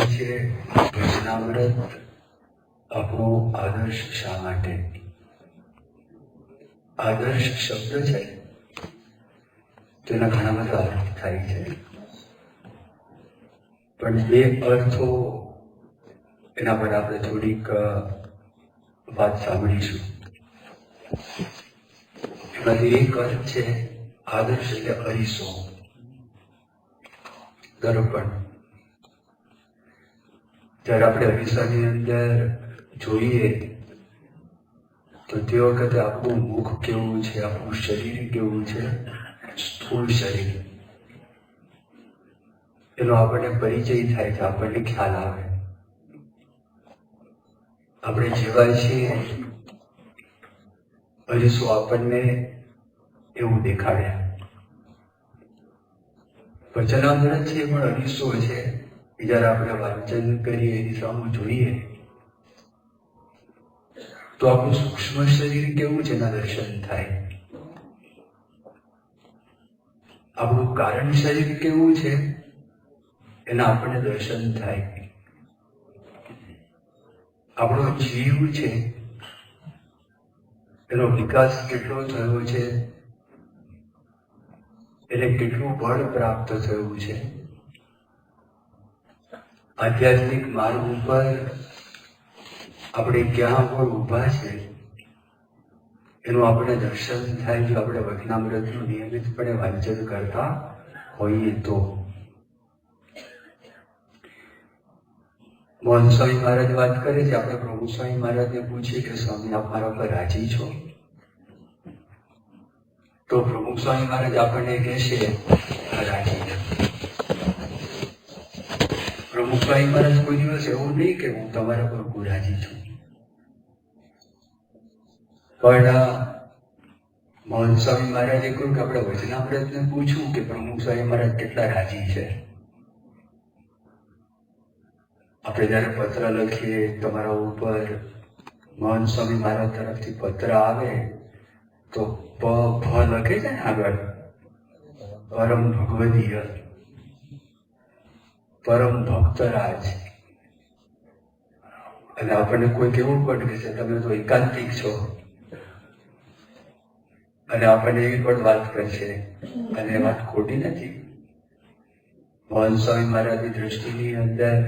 છે ભજનામૃત આપણો આદર્શ શા માટે? આદર્શ શબ્દ છે તેના ઘણા બધા અર્થ થાય છે, પણ બે અર્થો એના પર આપણે થોડીક વાત સાંભળીશું. એમાંથી એક અર્થ છે આદર્શ એટલે અરીસો, દર્પણ. જ્યારે આપણે અરીસાની અંદર જોઈએ તો તે વખતે આપણું મુખ કેવું છે, આપણું શરીર કેવું છે, સ્થૂળ શરીર, એનો આપણને પરિચય થાય છે, આપણને ખ્યાલ આવે. આપણે જેવા છીએ અરીસો આપણને એવું દેખાડે. વચનામૃત છે પણ અરીસો છે. જ્યારે આપણે વાંચન કરીએ, અરીસામાં જોઈએ તો આપણું સૂક્ષ્મ શરીર કેવું છે એના દર્શન થાય. આપણું કારણ શરીર કેવું છે એના આપણને દર્શન થાય. આપણો જીવ છે એનો વિકાસ કેટલો થયો છે, એને કેટલું બળ પ્રાપ્ત થયું છે, આધ્યાત્મિક માર્ગ ઉપર આપણે ક્યાં પર ઊભા છે એનું આપણે દર્શન થાય જો આપણે વચનામૃતનું નિયમિતપણે વાંચન કરતા હોઈએ તો. મોહન સ્વામી મહારાજ વાત કરે છે, આપણે પ્રભુ સ્વામી મહારાજને પૂછીએ કે સ્વામી આપ મારા પર રાજી છો? તો પ્રભુ સ્વામી મહારાજ આપણને કહેશે રાજી. પ્રભુ સ્વામી મહારાજ કોઈ દિવસ એવું નહીં કે હું તમારા પર હું રાજી છું. પણ મોહન સ્વામી મહારાજે કહ્યું કે આપણે વચનામૃતને પૂછવું કે પ્રભુ સ્વામી મહારાજ કેટલા રાજી છે. આપણે જયારે પત્ર લખીએ તમારા ઉપર મોહન સ્વામી મહારાજ તરફથી પત્ર આવે તો ભ લખે છે ને આગળ, પરમ ભગવદીય, પરમ ભક્તરાજ. અને આપણને કોઈ કેવું પણ કે છે તમે તો એકાંતિક છો, અને આપણને એવી પણ વાત કરશે, અને એ વાત ખોટી નથી. મોહન સ્વામી મહારાજની દ્રષ્ટિની અંદર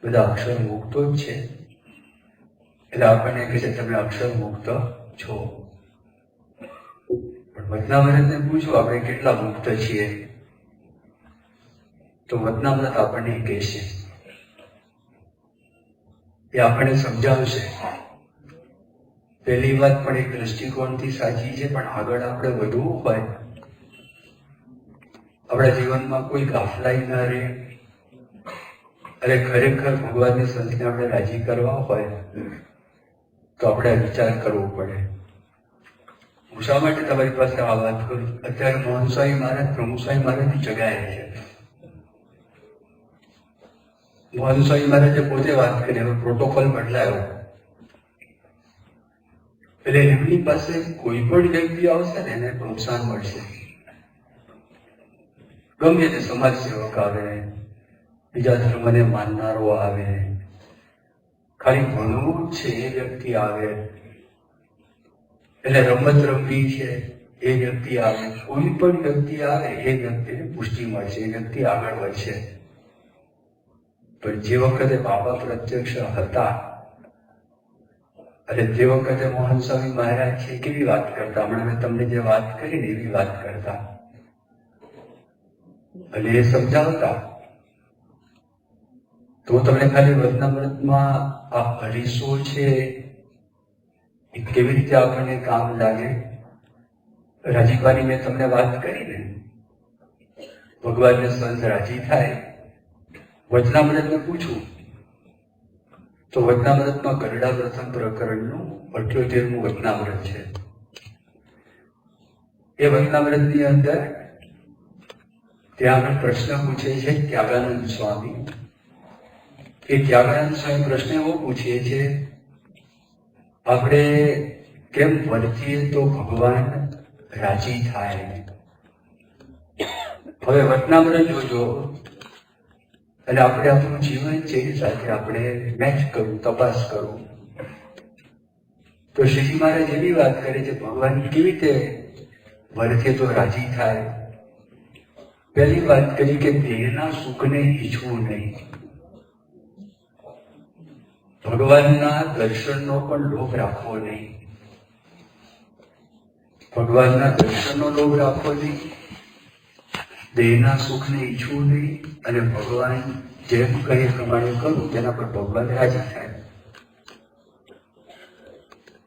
બધા અક્ષર મુક્તો જ છે, એટલે આપણને કહે છે તમે અક્ષર મુક્ત છો. પણ વચનામૃતને પૂછો આપણે કેટલા મુક્ત છીએ, તો વચનામૃત આપણને કહેશે, એ આપણને સમજાવશે. પહેલી વાત પણ એક દ્રષ્ટિકોણથી સાચી છે, પણ આગળ આપણે વધવું હોય, આપણા જીવનમાં કોઈ ગાફલાઈ ન રહે, અને ખરેખર ભગવાનની સંતને આપણે રાજી કરવા હોય તો આપણે વિચાર કરવો પડે. હું શા માટે તમારી પાસે આ વાત કરું? અત્યારે મોહન સ્વામી મહારાજ પ્રભુ સ્વામી મહારાજની જગ્યાએ છે. મોહન સ્વામી મહારાજે પોતે વાત કરી, હવે પ્રોટોકોલ બદલાયો, એટલે એમની પાસે કોઈ પણ વ્યક્તિ આવશે ને એને પ્રોત્સાહન મળશે. ગમે તે સમાજ સેવક આવે, બીજા ધર્મને માનનારો આવે, ખાલી ભણવું જ છે એ વ્યક્તિ આવે, એટલે રમત રમવી છે એ વ્યક્તિ આવે, કોઈ પણ વ્યક્તિ આવે એ વ્યક્તિને પુષ્ટિ મળશે, એ વ્યક્તિ આગળ વધશે. પણ જે વખતે બાબા પ્રત્યક્ષ હતા અને તે વખતે મોહન સ્વામી મહારાજ છે કેવી વાત કરતા, હમણાં મેં તમને જે વાત કરી ને એવી વાત કરતા, અને એ સમજાવતા. તો તમને ખાલી વચનામૃતમાં આ અરીસો છે એ કેવી રીતે આપણને કામ લાગે, રાજીપાની મેં તમને વાત કરી ને, ભગવાનને સંત રાજી થાય. વચનામૃતને પૂછું તો વચનામૃતમાં ગરડા પ્રથમ પ્રકરણનું 78મું વચનામૃત છે. એ વચનામૃતની અંદર ત્યાં પ્રશ્ન પૂછે છે ત્યાગાનંદ સ્વામી. એ ત્યાગાનંદ સ્વામી પ્રશ્ન એવો પૂછીએ છે, આપણે કેમ વર્તીએ તો ભગવાન રાજી થાય? હવે વચનામૃત જોજો અને આપણે આપણું જીવન છે એની સાથે આપણે મેચ કરવું, તપાસ કરવું. તો શ્રીજી મહારાજ એવી વાત કરે છે, ભગવાન કેવી રીતે વર્તે તો રાજી થાય. પહેલી વાત કરી કે દેહના સુખને ઈચ્છવું નહીં. ભગવાનના દર્શનનો પણ લોભ રાખવો નહીં. ભગવાનના દર્શનનો લોભ રાખવો નહીં, દેહના સુખને ઈચ્છવું નહીં, અને ભગવાન જેમ કહે પ્રમાણે કરું તેના પર ભગવાન રાજી થાય.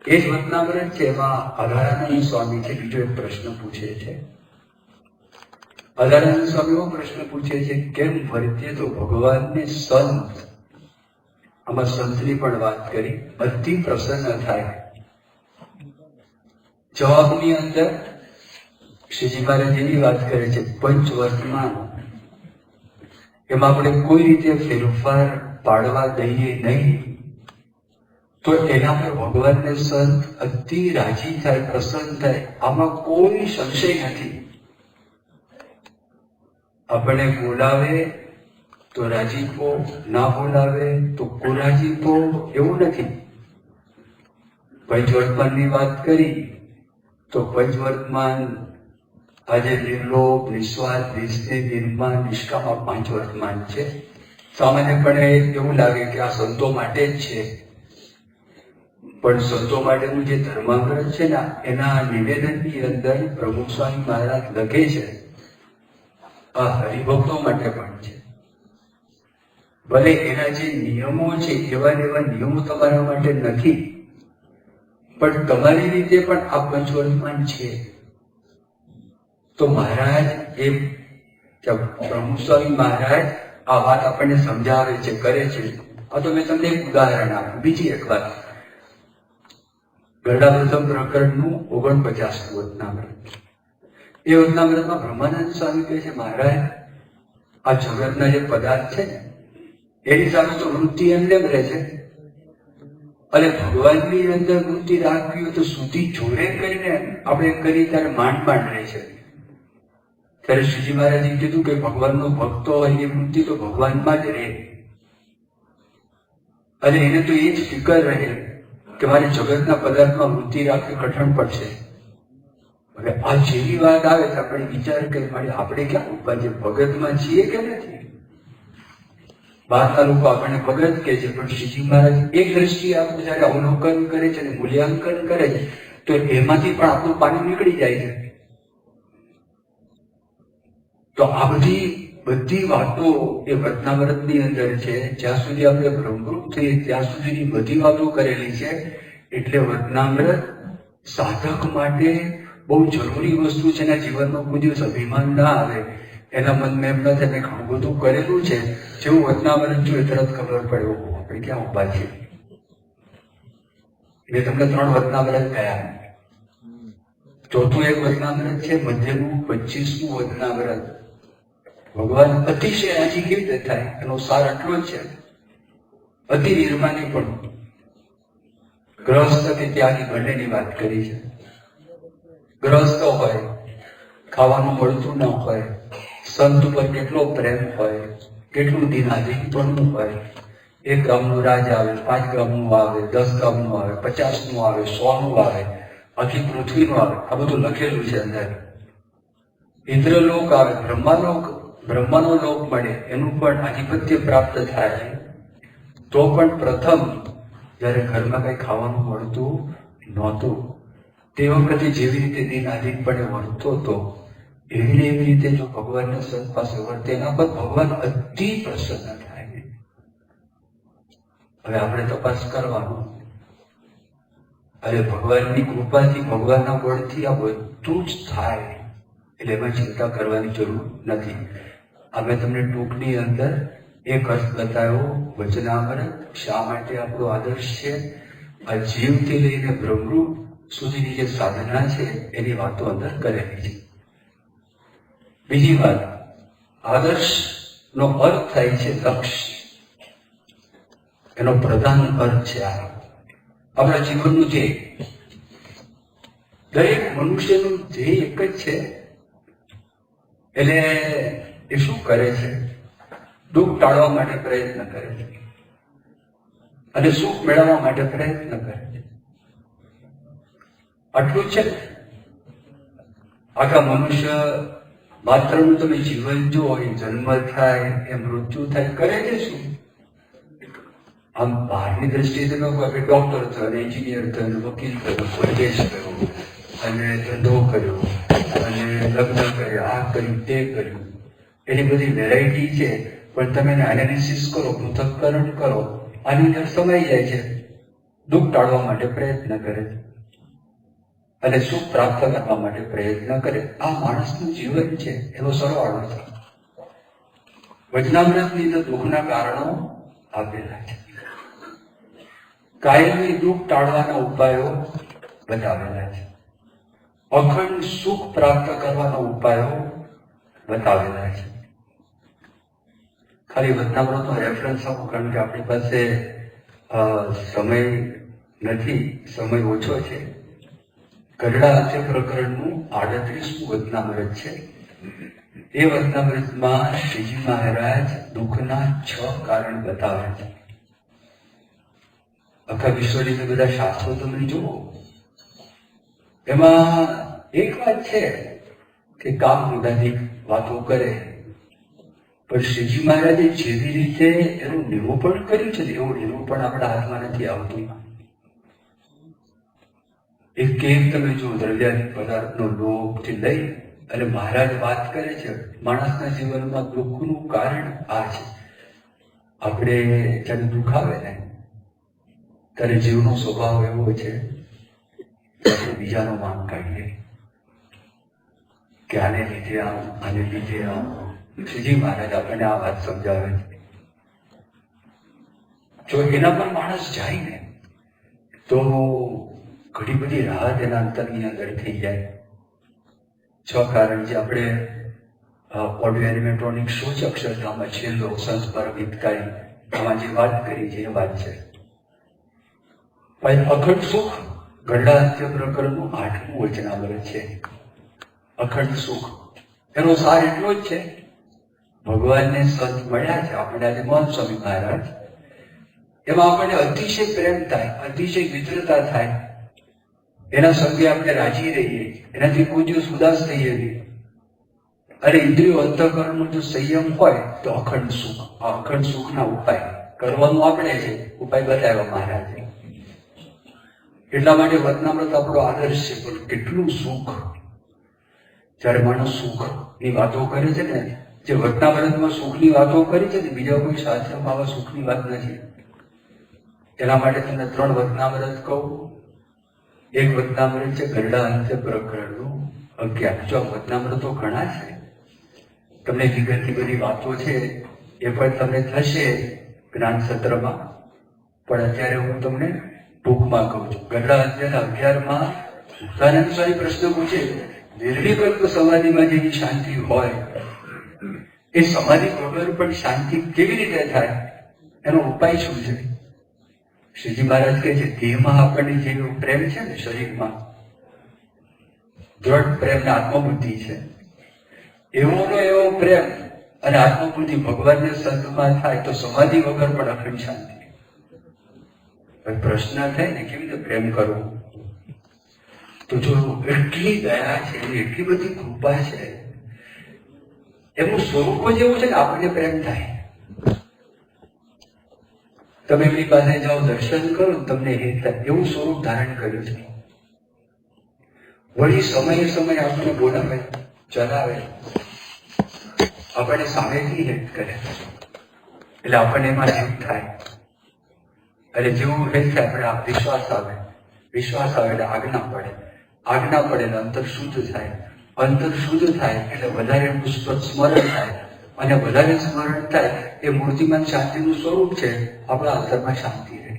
એ જ વતનામૃત છે. એમાં અધારાનંદ સ્વામી છે બીજો એક પ્રશ્ન પૂછે છે. અધારાનંદ સ્વામી એવો પ્રશ્ન પૂછે છે, કેમ વર્તે તો ભગવાનને સંત, આમાં સંતની પણ વાત કરી, અતિ પ્રસન્ન થાય. જવાબની અંદર શ્રીજી મહારાજ એવી વાત કરે છે, પંચ વર્તમાન એમાં આપણે કોઈ રીતે ફેરફાર પાડવા દઈએ નહીં, તો એના પર ભગવાનને સંત અતિ રાજી થાય, પ્રસન્ન થાય. આમાં કોઈ સંશય નથી. આપણે બોલાવે તો રાજીપો, ના બોલાવે તો કુરાજીપો, એવું નથી. પંચવર્તમાનની વાત કરી તો પંચવર્તમાન આજે નિર્લોભ, નિસ્વાર્થ, નિસ્નેહ, નિર્માણ, નિષ્કામ આ પાંચ વર્તમાન છે. સામાન્યપણે એવું લાગે કે આ સંતો માટે જ છે, પણ સંતો માટેનું જે ધર્મામૃત છે ને એના નિવેદનની અંદર પ્રમુખ સ્વામી મહારાજ લખે છે, આ હરિભક્તો માટે પણ છે. ભલે એના જે નિયમો છે એવા નિયમો તમારા માટે નથી, પણ તમારી રીતે પણ આ પંચવર્તમાન છે. તો મહારાજ એ પ્રમુખ સ્વામી મહારાજ આ વાત આપણને સમજાવે છે, કરે છે. આ તો મેં તમને એક ઉદાહરણ આપ્યું. બીજી એક વાત, ગરડા પ્રથમ પ્રકરણનું 49મું વતનામૃત. એ વતનામૃતમાં બ્રહ્માનંદ સ્વામી કહે છે, મહારાજ આ જગતના જે પદાર્થ છે ને એની સામે તો વૃત્તિ એમને રહે છે, અને ભગવાનની અંદર વૃત્તિ રાખવી હોય તો સુધી જોડે કરીને આપણે કરી ત્યારે માંડ રહે છે. ત્યારે શ્રીજી મહારાજે કીધું કે ભગવાનનો ભક્ત હોય એ વૃત્તિ તો ભગવાનમાં જ રહે, અને એને તો એ જ ફિકર રહે કે મારે જગતના પદાર્થમાં વૃત્તિ રાખવી કઠણ પડશે. હવે આ જેવી વાત આવે તો આપણે વિચાર કરીએ, મારે આપણે ક્યાં ઉભા છે, ભગતમાં છીએ કે નથી? બહારના લોકો આપણને ભગત કહે છે, પણ શ્રીજી મહારાજ એક દ્રષ્ટિએ આપણું જયારે અવલોકન કરે છે અને મૂલ્યાંકન કરે છે તો એમાંથી પણ આપણું પાણી નીકળી જાય છે. તો આ બધી વાતો એ વતનામૃતની અંદર છે. જ્યાં સુધી આપણે બ્રહ્મરૂપ થઈએ ત્યાં સુધીની બધી વાતો કરેલી છે. એટલે વતનામૃત સાધક માટે બહુ જરૂરી વસ્તુ છે. એના જીવનમાં કોઈ દિવસ અભિમાન ના આવે, એના મનમાં એમ ન થાય મેં ઘણું બધું કરેલું છે. જેવું વતનામૃત જોઈએ તરત ખબર પડે આપણે ક્યાં ઉભા છીએ. મેં તમને 3 વતનામૃત કયા. ચોથું એક વતનામૃત છે મધ્યનું 25મું વતનામૃત. ભગવાન અતિશય રાજી કેવી રીતે થાય એનો સાર આટલો જ છે. અતિ નિર્માની પણ ગ્રહસ્થ કે ત્યાગી બંનેની વાત કરી છે. ગ્રહસ્થ હોય, ખાવાનું મળતું ન હોય, સંત ઉપર કેટલો પ્રેમ હોય, કેટલું દિનાધીનપણું હોય. 1 ગામનું રાજ આવે, 5 ગામનું આવે, 10 ગામનું આવે, 50નું આવે, 100નું આવે, આખી પૃથ્વીનું આવે. આ બધું લખેલું છે અંદર. ઇન્દ્રલોક આવે, બ્રહ્માનો લોક મળે, એનું પણ આધિપત્ય પ્રાપ્ત થાય. તો પણ પ્રથમ જયારે ઘરમાં કઈ ખાવાનું મળતું નહોતું તે વખતે જેવી રીતે દિનાધીનપણે વર્તતો હતો એવી રીતે જો ભગવાનના સંત પાસે વર્તે એના પર ભગવાન અતિ પ્રસન્ન થાય. હવે આપણે તપાસ કરવાનું, અરે ભગવાનની કૃપાથી, ભગવાનના બળથી આ બધું જ થાય, એટલે એમાં ચિંતા કરવાની જરૂર નથી. અમે તમને ટૂંકની અંદર એક અર્થ બતાવ્યો વચનામૃત શા માટે આપણો આદર્શ છે. આ જીવથી લઈને બ્રહ્મરૂપ સુધીની જે સાધના છે એની વાતો અંદર કરેલી છે. બીજી વાત, આદર્શનો અર્થ થાય છે લક્ષ્ય. એનો પ્રધાન અર્થ છે આપણા જીવનનું ધ્યેય. દરેક મનુષ્યનું ધ્યેય એક જ છે. એટલે એ શું કરે છે? દુઃખ ટાળવા માટે પ્રયત્ન કરે છે અને સુખ મેળવવા માટે પ્રયત્ન કરે છે. આટલું છે. આખા મનુષ્ય માત્રનું તમે જીવન જુઓ, એ જન્મ થાય, એ મૃત્યુ થાય, કરે છે શું? આમ બહારની દ્રષ્ટિએ તમે કહો કે ડોક્ટર થયો, એન્જિનિયર થયો, વકીલ થયો, કોલેજ કર્યો અને ધંધો કર્યો અને લગ્ન કર્યા, આ કર્યું તે કર્યું, એની બધી વેરાયટી છે. પણ તમે એને એનાલિસિસ કરો, પૃથક્કરણ કરો, આની અંદર સમાઈ જાય છે. દુઃખ ટાળવા માટે પ્રયત્ન કરે છે અને સુખ પ્રાપ્ત કરવા માટે પ્રયત્ન કરે. આ માણસનું જીવન છે, એનો સરવાળો છે. વચનામૃતની અંદર દુઃખના કારણો આપેલા છે. કાયમી દુઃખ ટાળવાના ઉપાયો બતાવેલા છે. અખંડ સુખ પ્રાપ્ત કરવાના ઉપાયો બતાવેલા છે. ખાલી વચનામૃતનો રેફરન્સ આપો, કારણ કે આપણી પાસે સમય નથી, સમય ઓછો છે. ગઢડા હાસ્ય પ્રકરણનું 38મું વચનામૃત છે. એ વચનામૃતમાં શ્રીજી મહારાજ દુઃખના 6 કારણ બતાવે છે. આખા વિશ્વની બધા શાસ્ત્રો તમે જુઓ, એમાં એક વાત છે કે કામ મુદ્દાની વાતો કરે, પણ શ્રીજી મહારાજે જેવી રીતે એનું નિરૂપણ કર્યું છે, એવું નિરૂપણ આપણા હાથમાં નથી આવતું. એક તમે જો દ્રવ્યાદિક પદાર્થનો લોભથી લઈ અને મહારાજ વાત કરે છે માણસના જીવનમાં દુઃખનું કારણ આ છે. આપણે જ્યારે દુઃખ આવે ને ત્યારે જીવનો સ્વભાવ એવો છે કે આપણે બીજાનો માન કાઢીએ કે આને લીધે આમ, આને લીધે આમ. શ્રીજી મહારાજ આપણને આ વાત સમજાવે છે. જો એના પર માણસ જાય ને તો ઘણી બધી રાહત એના અંતરની અંદર થઈ જાય. 6 કારણ જે આપણે ઓડિયો એનિમેટ્રોનિક શો છે અક્ષરધામમાં છેલ્લો સંસ્કાર હિતકારી આમાં જે વાત કરી છે એ વાત છે. અખંડ સુખ ગઢડા હાસ્ય પ્રકરણનું 8મું વચનામૃત છે. અખંડ સુખ એનો સાર એટલો જ છે, ભગવાનને સંત મળ્યા છે આપણને આજે મહંત સ્વામી મહારાજ, એમાં આપણને અતિશય પ્રેમ થાય, અતિશય મિત્રતા થાય, એના સંગે આપણે રાજી રહીએ, એનાથી કોઈ દિવસ ઉદાસ થઈએ નહીં. અને ઇન્દ્રિયો અંતઃકરણનો જો સંયમ હોય તો અખંડ સુખ. આ અખંડ સુખના ઉપાય કરવાનું આપણે છે, ઉપાય બતાવ્યા મહારાજે. એટલા માટે વચનામૃત આપણો આદર્શ છે. પણ કેટલું સુખ, જયારે માણસ સુખની વાતો કરે છે ને, જે વચનામૃતમાં સુખની વાતો કરી છે ને, બીજા કોઈ શાસ્ત્રમાં આવા સુખની વાત નથી. એના માટે તમને 3 વચનામૃત કહું. એક વચનામૃત છે ગઢડા હાસ્ય પ્રકરણનું 11. જો વચનામૃતો ઘણા છે, તમને વિગતની બધી વાતો છે એ પણ તમને થશે જ્ઞાન સત્રમાં, પણ અત્યારે હું તમને ટૂંકમાં કહું છું. ગઢડા હાસ્યના 11માં મુક્તાનંદ સ્વામી પ્રશ્ન પૂછે, નિર્વિકલ્પ સમાધિમાં જેની શાંતિ હોય એ સમાધિ વગર પણ શાંતિ કેવી રીતે થાય, એનો ઉપાય શું છે? શ્રીજી મહારાજ કહે છે, દેહમાં આપણને જે પ્રેમ છે ને, શરીરમાં દ્રઢ પ્રેમ ને આત્મબુદ્ધિ છે, એવો પ્રેમ અને આત્મબુદ્ધિ ભગવાનને સંતમાં થાય તો સમાધિ વગર પણ અખંડ શાંતિ. પ્રશ્ન થાય ને કેવી રીતે પ્રેમ કરવો, તો જો એટલી દયા છે, એટલી બધી કૃપા છે, એનું સ્વરૂપ જ એવું છે ને આપણને પ્રેમ થાય. તમે એમની પાસે જાઓ, દર્શન કરો, તમને હેત થાય, એવું સ્વરૂપ ધારણ કર્યું છે. વળી સમયે સમયે આપણને બોલાવે, ચલાવે, આપણને સામેથી હેત કરે, એટલે આપણને એમાં હેત થાય. અને જેવું હેત થાય આપણે વિશ્વાસ આવે, વિશ્વાસ આવે એટલે આજ્ઞા પડે, આજ્ઞા પડે એટલે અંતર શુદ્ધ થાય, અંતર શુદ્ધ થાય એટલે વધારે સ્મરણ થાય, અને વધારે સ્મરણ થાય એ મૂર્તિમાન શાંતિનું સ્વરૂપ છે. આપણા અંતરમાં શાંતિ રહે.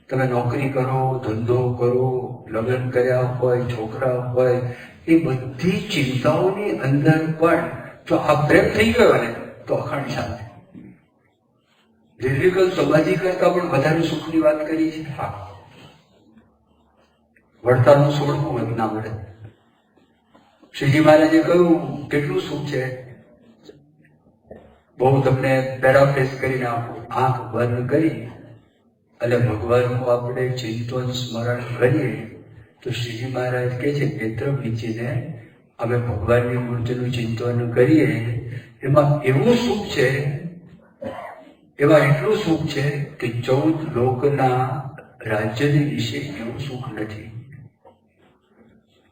તમે નોકરી કરો, ધંધો કરો, લગ્ન કર્યા હોય, છોકરા હોય, એ બધી ચિંતાઓની અંદર પણ જો આ પ્રેમ થઈ ગયો ને તો અખંડ શાંતિ. નિર્વિકલ્પ સમાધિ કરતા પણ વધારે સુખની વાત કરી છે. હા, વડતાલનું 16મું વચનામૃત. શ્રીજી મહારાજે કહ્યું કેટલું સુખ છે. બહુ તમને પેરાફ્રેઝ કરીને આપું, આંખ બંધ કરી અને ભગવાનનું આપણે ચિંતન સ્મરણ કરીએ તો શ્રીજી મહારાજ કહે છે નેત્ર વીંચીને અમે ભગવાનની મૂર્તિનું ચિંતન કરીએ, એમાં એવું સુખ છે, એમાં એટલું સુખ છે કે 14 લોકના રાજ્યની વિશે એવું સુખ નથી.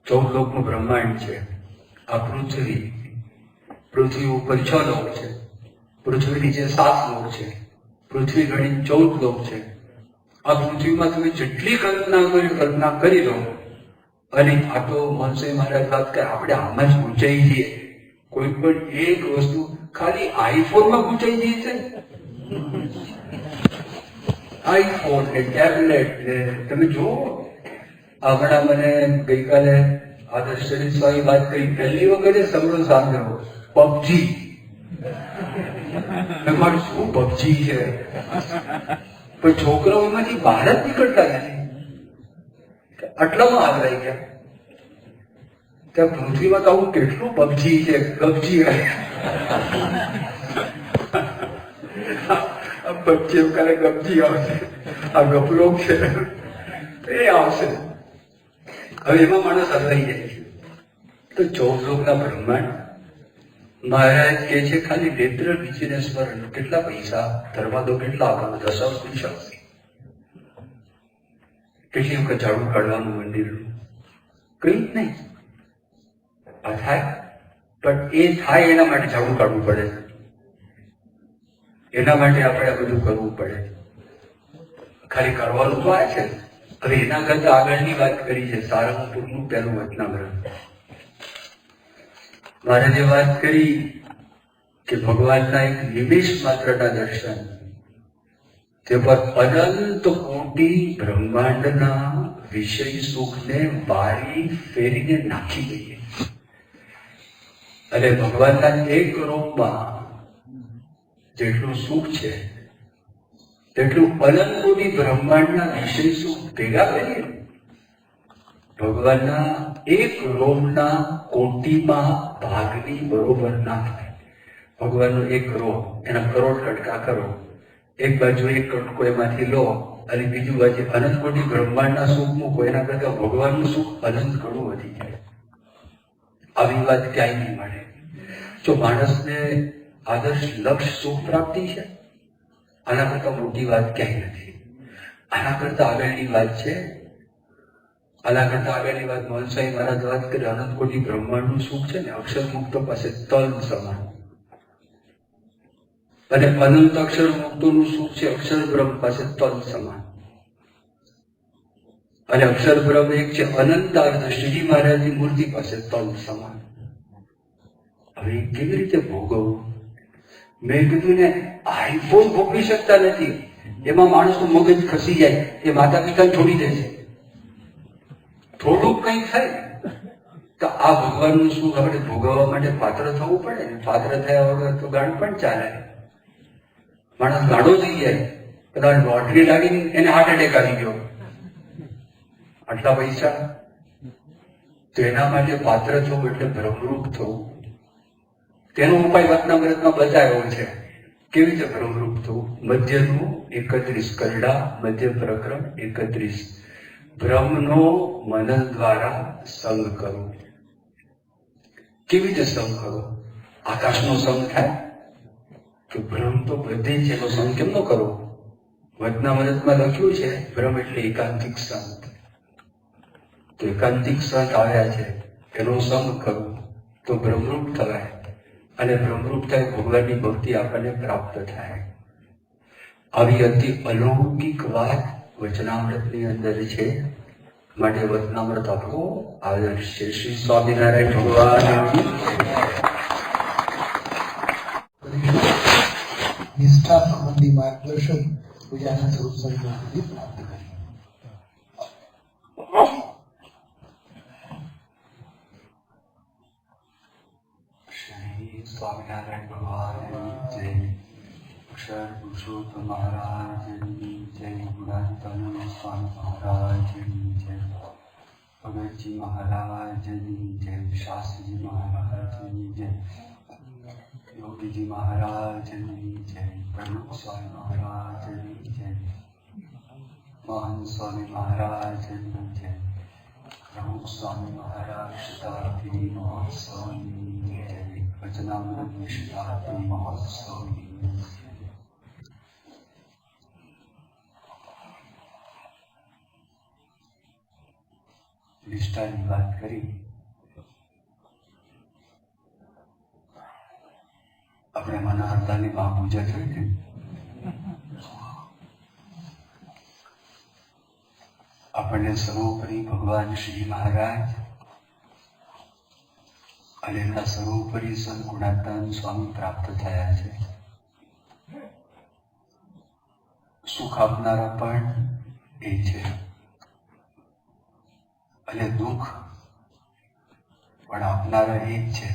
14 લોકનું બ્રહ્માંડ છે. આ પૃથ્વી ઉપર 6 લોક છે, પૃથ્વી નીચે 7 લોક છે, પૃથ્વી ગણી 14 લોક છે. આ પૃથ્વીમાં તમે જેટલી કલ્પના કરી લો, અને આ તો મનસુખ મહારાજ વાત કરે આપણે આમાં જ ઊંચાઈ છીએ. કોઈ પણ એક વસ્તુ ખાલી આઈફોનમાં ઊંચાઈ જઈએ છે. આઈફોન ને ટેબ્લેટ ને તમે જુઓ. હમણાં મને ગઈકાલે આદર્શ સ્વામી વાત કરી, પહેલી વખતે સમજો સાંભળ્યો પબજી. મારું શું પબજી છે, પણ છોકરાઓ એમાંથી બહાર જ નીકળતા નથી. આટલામાં આગળ ગયા. ત્યાં પૃથ્વીમાં તો આવું કેટલું પબજી છે, ગબજી પબજી કાલે ગબજી આવશે, આ ગપલોક છે એ આવશે. હવે એમાં માણસ હલવાઈ જાય છે. તો 14 લોકના બ્રહ્માંડ મહારાજ કે છે ખાલી નેત્ર વીંચીને સ્મરણ. કેટલા પૈસા ધર્માદો કેટલા આપવાનું, 10 પૈસા. કેટલી વખત ઝાડુ કાઢવાનું મંદિરનું, કઈ જ નહીં. આ થાય, પણ એ થાય એના માટે ઝાડુ કાઢવું પડે, એના માટે આપણે આ બધું કરવું પડે. ખાલી કરવાનું તો આ છે. હવે એના કરતા આગળની વાત કરી છે સારંગપુરનું પહેલું વચનામૃત. મહારાજે વાત કરી કે ભગવાનના એક નિમેષ માત્રના દર્શન, તે પર અનંત કોટી બ્રહ્માંડના વિષય સુખને વારી ફેરીને નાખી દઈએ. અને ભગવાનના એક રૂપમાં જેટલું સુખ છે તેટલું અનંત કોટી બ્રહ્માંડના વિષય સુખ ભેગા કરીએ. ભગવાનના એક રોમના કોટીમાં ભાગની બરોબર ના થાય. ભગવાનનો એક રોમ, એના કરોડ કટકા કરો, એક બાજુ એક કટકો એમાંથી લો અને બીજું બાજુ અનંત કોટી બ્રહ્માંડના સુખ મૂકો, એના કરતા ભગવાનનું સુખ અનંત ઘણું વધી જાય. આવી વાત ક્યાંય નહીં મળે. જો માણસને આદર્શ લક્ષ્ય સુખ પ્રાપ્તિ છે, આના કરતા મોટી વાત ક્યાંય નથી. આના કરતા આગળની વાત છે. આના કરતા આગળની વાત મનસાઈ મહારાજ વાત કરી, અનંત કોટી બ્રહ્માંડનું સુખ છે ને અક્ષર મુક્તો પાસે તલ સમાન. અને અનંત અક્ષર મુક્તોનું સુખ છે અક્ષર બ્રહ્મ પાસે તલ સમાન. અને અક્ષર બ્રહ્મ એક છે અનંત અર્ધ શ્રીજી મહારાજની મૂર્તિ પાસે તલ સમાન. હવે કેવી રીતે ભોગવવું? મેં કીધું ને, આઈફોન ભોગવી શકતા નથી, એમાં માણસનું મગજ ખસી જાય, એ માતા પિતા છોડી દે છે. થોડુંક કંઈ થાય તો આ ભગવાનનું સુખ આપણે ભોગવવા માટે પાત્ર થવું પડે ને. પાત્ર થયા વગર તો ગાંડ પણ ચાલે. માણસ ગાંડો થઈ જાય, કદાચ લોટરી લાગીને એને હાર્ટ એટેક આવી ગયો, આટલા પૈસા. તો એના માટે પાત્ર થવું એટલે બ્રહ્મરૂપ થવું. તેનો ઉપાય વચનામૃતમાં બતાવ્યો છે. કેવી રીતે બ્રહ્મરૂપ થવું? મધ્યનું 31 કરડા, મધ્ય પ્રકરણ 31. બ્રહ્મનો મનન દ્વારા સંગ કરો. કેવી રીતે સંગ કરો? આકાશનો સંગ થાય તો બ્રહ્મ તો બધે છે, એનો સંગ કેમ ન કરો? વચનામૃતમાં લખ્યું છે બ્રહ્મ એટલે એકાંતિક સંત. તો એકાંતિક સંત આવ્યા છે, એનો સંગ કરો તો બ્રહ્મરૂપ થવાય. અને બ્રહ્મરૂપ થાય ભગવાનની ભક્તિ આપણને પ્રાપ્ત થાય. આવી અતિ અલૌકિક વાત વચનામૃતની અંદર છે. માટે વચનામૃત આપણો આદર્શ છે. શ્રી સ્વામિનારાયણ ભગવાન નિષ્ઠા સંબંધી માર્ગદર્શન પૂજાના સ્વરૂપ સંતોથી પ્રાપ્ત કર્યું. સ્વામિનારાયણ ભગવાન જય. અક્ષર પુરુષોત્તમ મહારાજની જય. ગુણાતીતાનંદ સ્વામી મહારાજની જય. ભગતજી મહારાજની જય. શાસ્ત્રીજી મહારાજની જય. યોગીજી મહારાજની જય, પ્રમુખ સ્વામી મહારાજની જય, મહાન સ્વામી મહારાજની જય, પ્રમુખ સ્વામી મહારાજ શતાબ્દી મહોત્સવની જય, વચનામૃત શતાબ્દી મહોત્સવની જય. નિષ્ઠાની વાત કરી. આપણે મનહરતાની મહાપૂજા થઈ હતી. આપણને સર્વોપરી ભગવાન શ્રી મહારાજ અને એમના સર્વોપરી સંત ગુણાત્મા સ્વામી પ્રાપ્ત થયા છે. સુખ આપનારા પણ એ છે અને દુઃખ પણ આપનારા એ જ છે.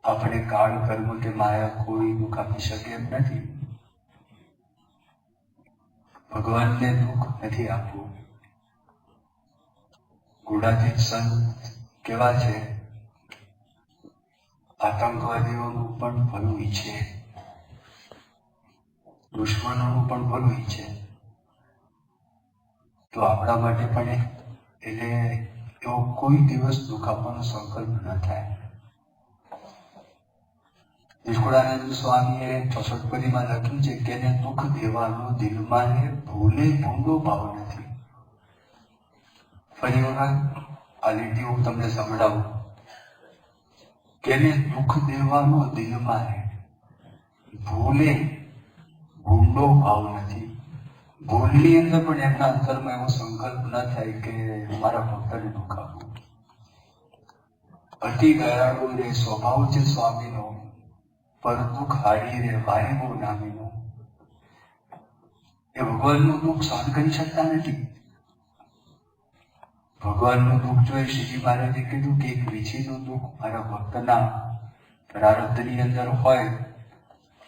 આપણે કાળ કર્મ કે માયા કોઈ દુઃખ આપી શકે એમ નથી. ભગવાનને દુઃખ નથી આપવું. ગુણાતીત સંત કેવા છે? આતંકવાદીઓનું પણ ભલું ઈચ્છે, દુશ્મનોનું પણ ભલું ઈચ્છે. તો આપણા માટે પણ એટલે એવો કોઈ દિવસ દુઃખ આપવાનો સંકલ્પ ન થાય. નિષ્કુળાનંદ સ્વામીએ 64 માં લખ્યું છે કે એને દુઃખ દેવાનો દિલમાં ભૂલે ભૂંડો ભાવ નથી. ફરી વખત આ લીટી હું તમને સંભળાવું કે એને દુઃખ દેવાનો દિલમાં ભૂલે ભૂંડો ભાવ નથી. ભૂલની અંદર પણ એમના અંતરમાં એવો સંકલ્પ ન થાય કે મારા ભક્તને દુઃખ આપવું. અતિ દયાળુ રે સ્વભાવ છે સ્વામીનો, પર દુઃખ હારી રે વારીવો નામીનો. એ ભગવાનનું દુઃખ સહન કરી શકતા નથી. ભગવાનનું દુઃખ જોઈ શ્રીજી મહારાજે કીધું કે એક વીછીનું દુઃખ મારા ભક્તના પ્રારબ્ધની અંદર હોય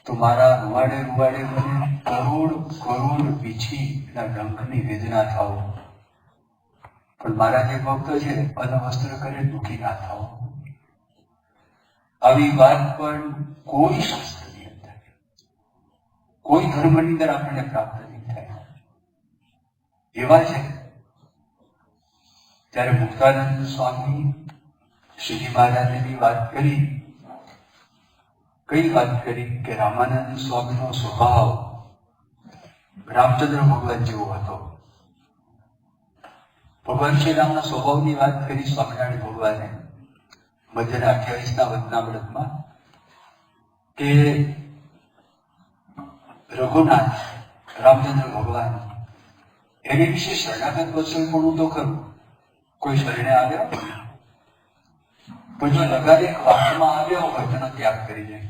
તો મારા રૂવાડે રૂવાડે મને કરોડ કરોડ વીછીના ડંખની વેદના થાવ, પણ મારા જે ભક્ત છે અનવસ્ત્ર કરે દુઃખી ના થાવ. આવી વાત પણ કોઈ શાસ્ત્રની અંદર, કોઈ ધર્મની અંદર આપણને પ્રાપ્ત નહીં થાય. એવા છે ત્યારે મુક્તાનંદ સ્વામી શ્રીજી મહારાજની વાત કરી. કઈ વાત કરી? કે રામાનંદ સ્વામીનો સ્વભાવ રામચંદ્ર ભગવાન જેવો હતો. ભગવાન શ્રી રામના સ્વભાવની વાત કરી સ્વામિનારાયણ ભગવાને મધ્યના 28ના વચનામૃતમાં કે રઘુનાથ રામચંદ્ર ભગવાન એની વિશે શરણાગત વત્સલપણું તો ખરું. કોઈ શરણે આવ્યા પણ જો લગાડે વાતમાં આવ્યા હોય તેનો ત્યાગ કરી જાય.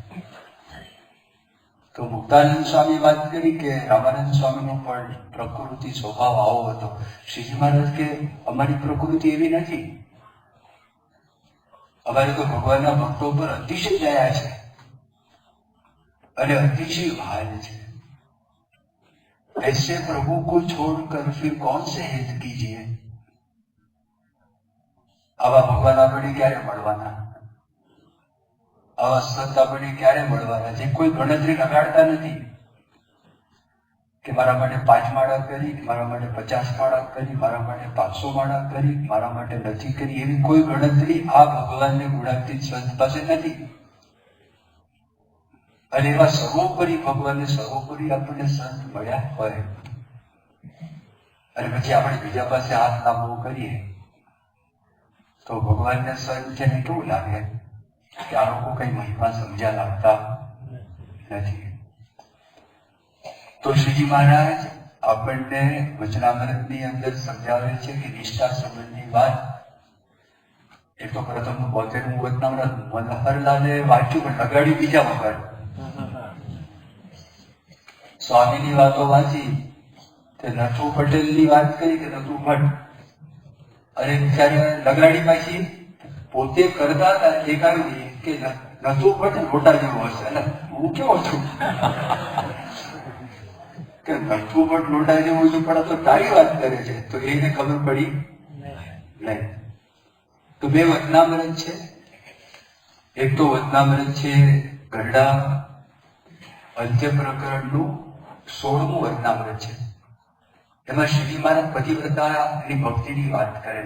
તો મુક્તાનંદ સ્વામી વાત કરી કે રામાનંદ સ્વામીનો પણ પ્રકૃતિ સ્વભાવ આવો હતો. શ્રીજી મહારાજ કે અમારી પ્રકૃતિ એવી નથી. અમારે તો ભગવાનના ભક્તો પર અતિશય દયા છે અને અતિશય ભાન છે. ऐसे प्रभु को छोड़कर फिर कौन से हित कीजिए. આવા ભગવાન આપણને ક્યારે મળવાના? આવા સંત આપણને ક્યારે મળવાના? જે કોઈ ગણતરી લગાડતા નથી કે મારા માટે 5 માળા કરી, મારા માટે 50 માળા કરી, મારા માટે 500 માળા કરી, મારા માટે નથી કરી. એવી કોઈ ગણતરી આ ભગવાનને ગુણાતીત સંત પાસે નથી. અને એવા સર્વોપરી ભગવાનને સર્વોપરી આપણને સંત મળ્યા હોય અને પછી આપણે બીજા પાસે હાથ લાંબો કરીએ તો ભગવાનને સંત છે ને કેવું લાગે કે આ લોકો કઈ મહિમા સમજ્યા લાગતા નથી. તો શ્રીજી મહારાજ આપણને વચનામૃતની અંદર સમજાવે છે કે નિષ્ઠા સંબંધની વાત. એક તો પ્રથમ 72મું વચનામૃત મનહરલાલે વાંચ્યું પણ લગાડ્યું બીજા વગર. સ્વામીની વાતો વાંચી તે નથુ પટેલની વાત કરી કે નથુ ભટ્ટ અને બિચારી લગાડી પાછી પોતે કરતા હતા. એક આવી કે નથુ ભટ્ટ મોટા જેવો હશે અને હું કેવો છું કે નથુ ભટ્ટ લોટા જેવું છું પણ તો તારી વાત કરે છે. તો એને ખબર પડી નહીં. તો 2 વચનામૃત છે. એક તો વચનામૃત છે ગરડા અંત્ય પ્રકરણનું 16મું વચનામૃત છે. એમાં શ્રીજી મહારાજ પતિવ્રતાની ભક્તિની વાત કરે.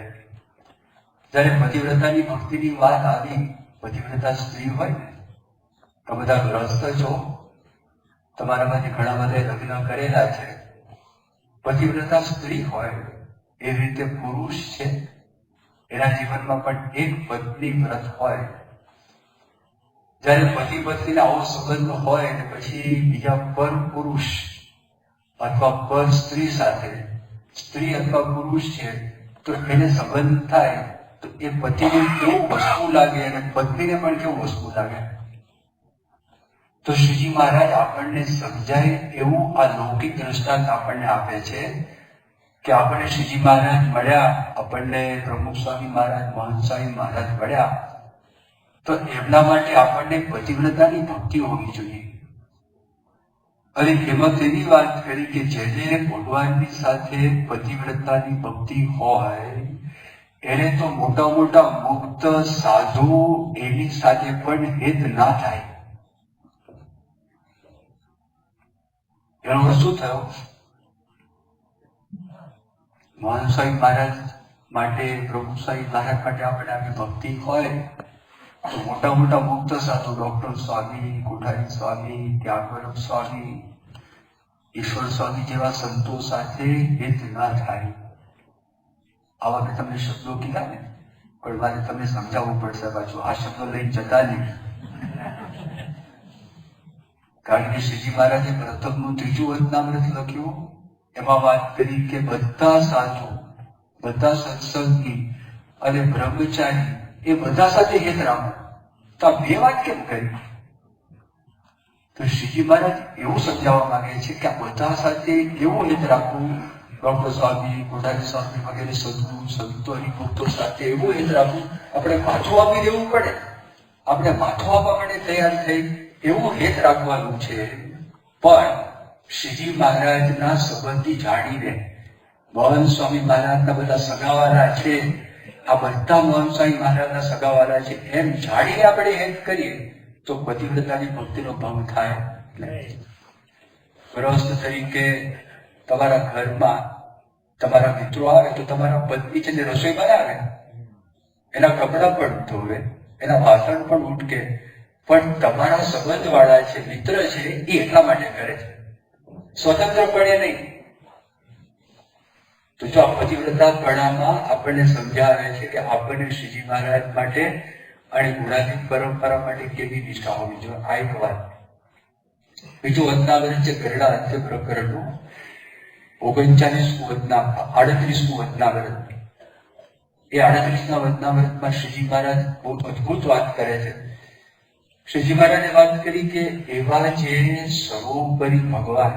જયારે પતિવ્રતાની ભક્તિની વાત આવી, પતિવ્રતા સ્ત્રી હોય ને તો બધા ગ્રસ્ત છો, તમારામાંથી ઘણા બધા લગ્ન કરેલા છે. પતિવ્રતા સ્ત્રી હોય એ રીતે પુરુષ છે, એના જીવનમાં પણ એક પત્ની વ્રત હોય. જયારે પતિ પત્નીને આવો સંબંધ હોય ને પછી બીજા પર પુરુષ અથવા પર સ્ત્રી સાથે, સ્ત્રી અથવા પુરુષ છે તો એને સંબંધ થાય તો એ પતિને કેવું વસ્તુ લાગે અને પત્નીને પણ કેવું વસ્તુ લાગે. તો શ્રીજી મહારાજ આપણને સમજાય એવું આ લૌકિક દ્રષ્ટાંત આપણને આપે છે કે આપણને શ્રીજી મહારાજ મળ્યા, આપણને પ્રમુખ સ્વામી મહારાજ, મહંત સ્વામી મહારાજ મળ્યા તો એમના માટે આપણને પતિવ્રતાની ભક્તિ હોવી જોઈએ. અને એમાં તેની વાત કરી કે જેને ભગવાનની સાથે પતિવ્રતાની ભક્તિ હોય એને તો મોટા મોટા મુક્ત સાધુ એની સાથે પણ હેત ના થાય. એનો અર્થ શું થયો? મહંત સ્વામી મહારાજ માટે, પ્રમુખ સ્વામી મહારાજ માટે આપણે આવી ભક્તિ હોય તો મોટા મોટા મુક્ત સાધુ ડોક્ટર સ્વામી, કોઠારી સ્વામી, ત્યાગવરમ સ્વામી, ઈશ્વર સ્વામી જેવા સંતો સાથે હિત ના થાય. આવા મેં તમને શબ્દો કીધા ને, પણ મારે તમને સમજાવવું પડશે પાછું. આ શબ્દો લઈ જતા નહીં. કારણ કે શ્રીજી મહારાજે પ્રથમનું 3જું વચનામૃત લખ્યું, એમાં વાત કરી કે બધા સાધુ, બધા સત્સંગી અને બ્રહ્મચારી એ બધા સાથે હિત રાખો. તો આ બે વાત કેમ કરી? તો શ્રીજી મહારાજ એવું સમજાવવા માંગે છે કે આ બધા સાથે કેવું હિત રાખવું. ડોક્ટર સ્વામી, કોઠારી સ્વામી વગેરે સદગુરુ સંતો હરિભક્તો સાથે એવું હિત રાખવું. આપણે માથું આપી દેવું પડે, આપણે માથું આપવા માટે તૈયાર થઈ એવું હિત રાખવાનું છે. પણ શ્રીજી મહારાજના સંબંધી જાણીને, મહંત સ્વામી મહારાજના બધા સગાવાલા છે, આ બધા મહંત સ્વામી મહારાજના સગાવાલા છે એમ જાણીને આપણે હેત કરીએ તો પતિવ્રતાની ભક્તિનો ભંગ થાય નહીં. ગ્રસ્ત તરીકે તમારા ઘરમાં તમારા મિત્રો આવે તો તમારા પત્ની છે ને રસોઈ બનાવે, એના કપડાં પણ ધોવે, એના વાસણ પણ ઉટકે, પણ તમારા સંબંધવાળા છે, મિત્ર છે, એ એટલા માટે કરે છે, સ્વતંત્રપણે નહીં. તો જો આ પતિવ્રતાપણામાં આપણને સમજાવે છે કે આપણને શ્રીજી મહારાજ માટે અને ગુણાતીત પરંપરા માટે કેવી નિષ્ઠા હોવી જોઈએ. આ એક વાત. બીજું વચનામૃત છે ગરડા અંત્ય પ્રકરણનું 38મું વચનામૃત. એ 38ના વચનામૃતમાં શ્રીજી મહારાજ બહુ અદભુત વાત કરે છે. શ્રીજી મહારાજે વાત કરી કે એવા જે સર્વોપરી ભગવાન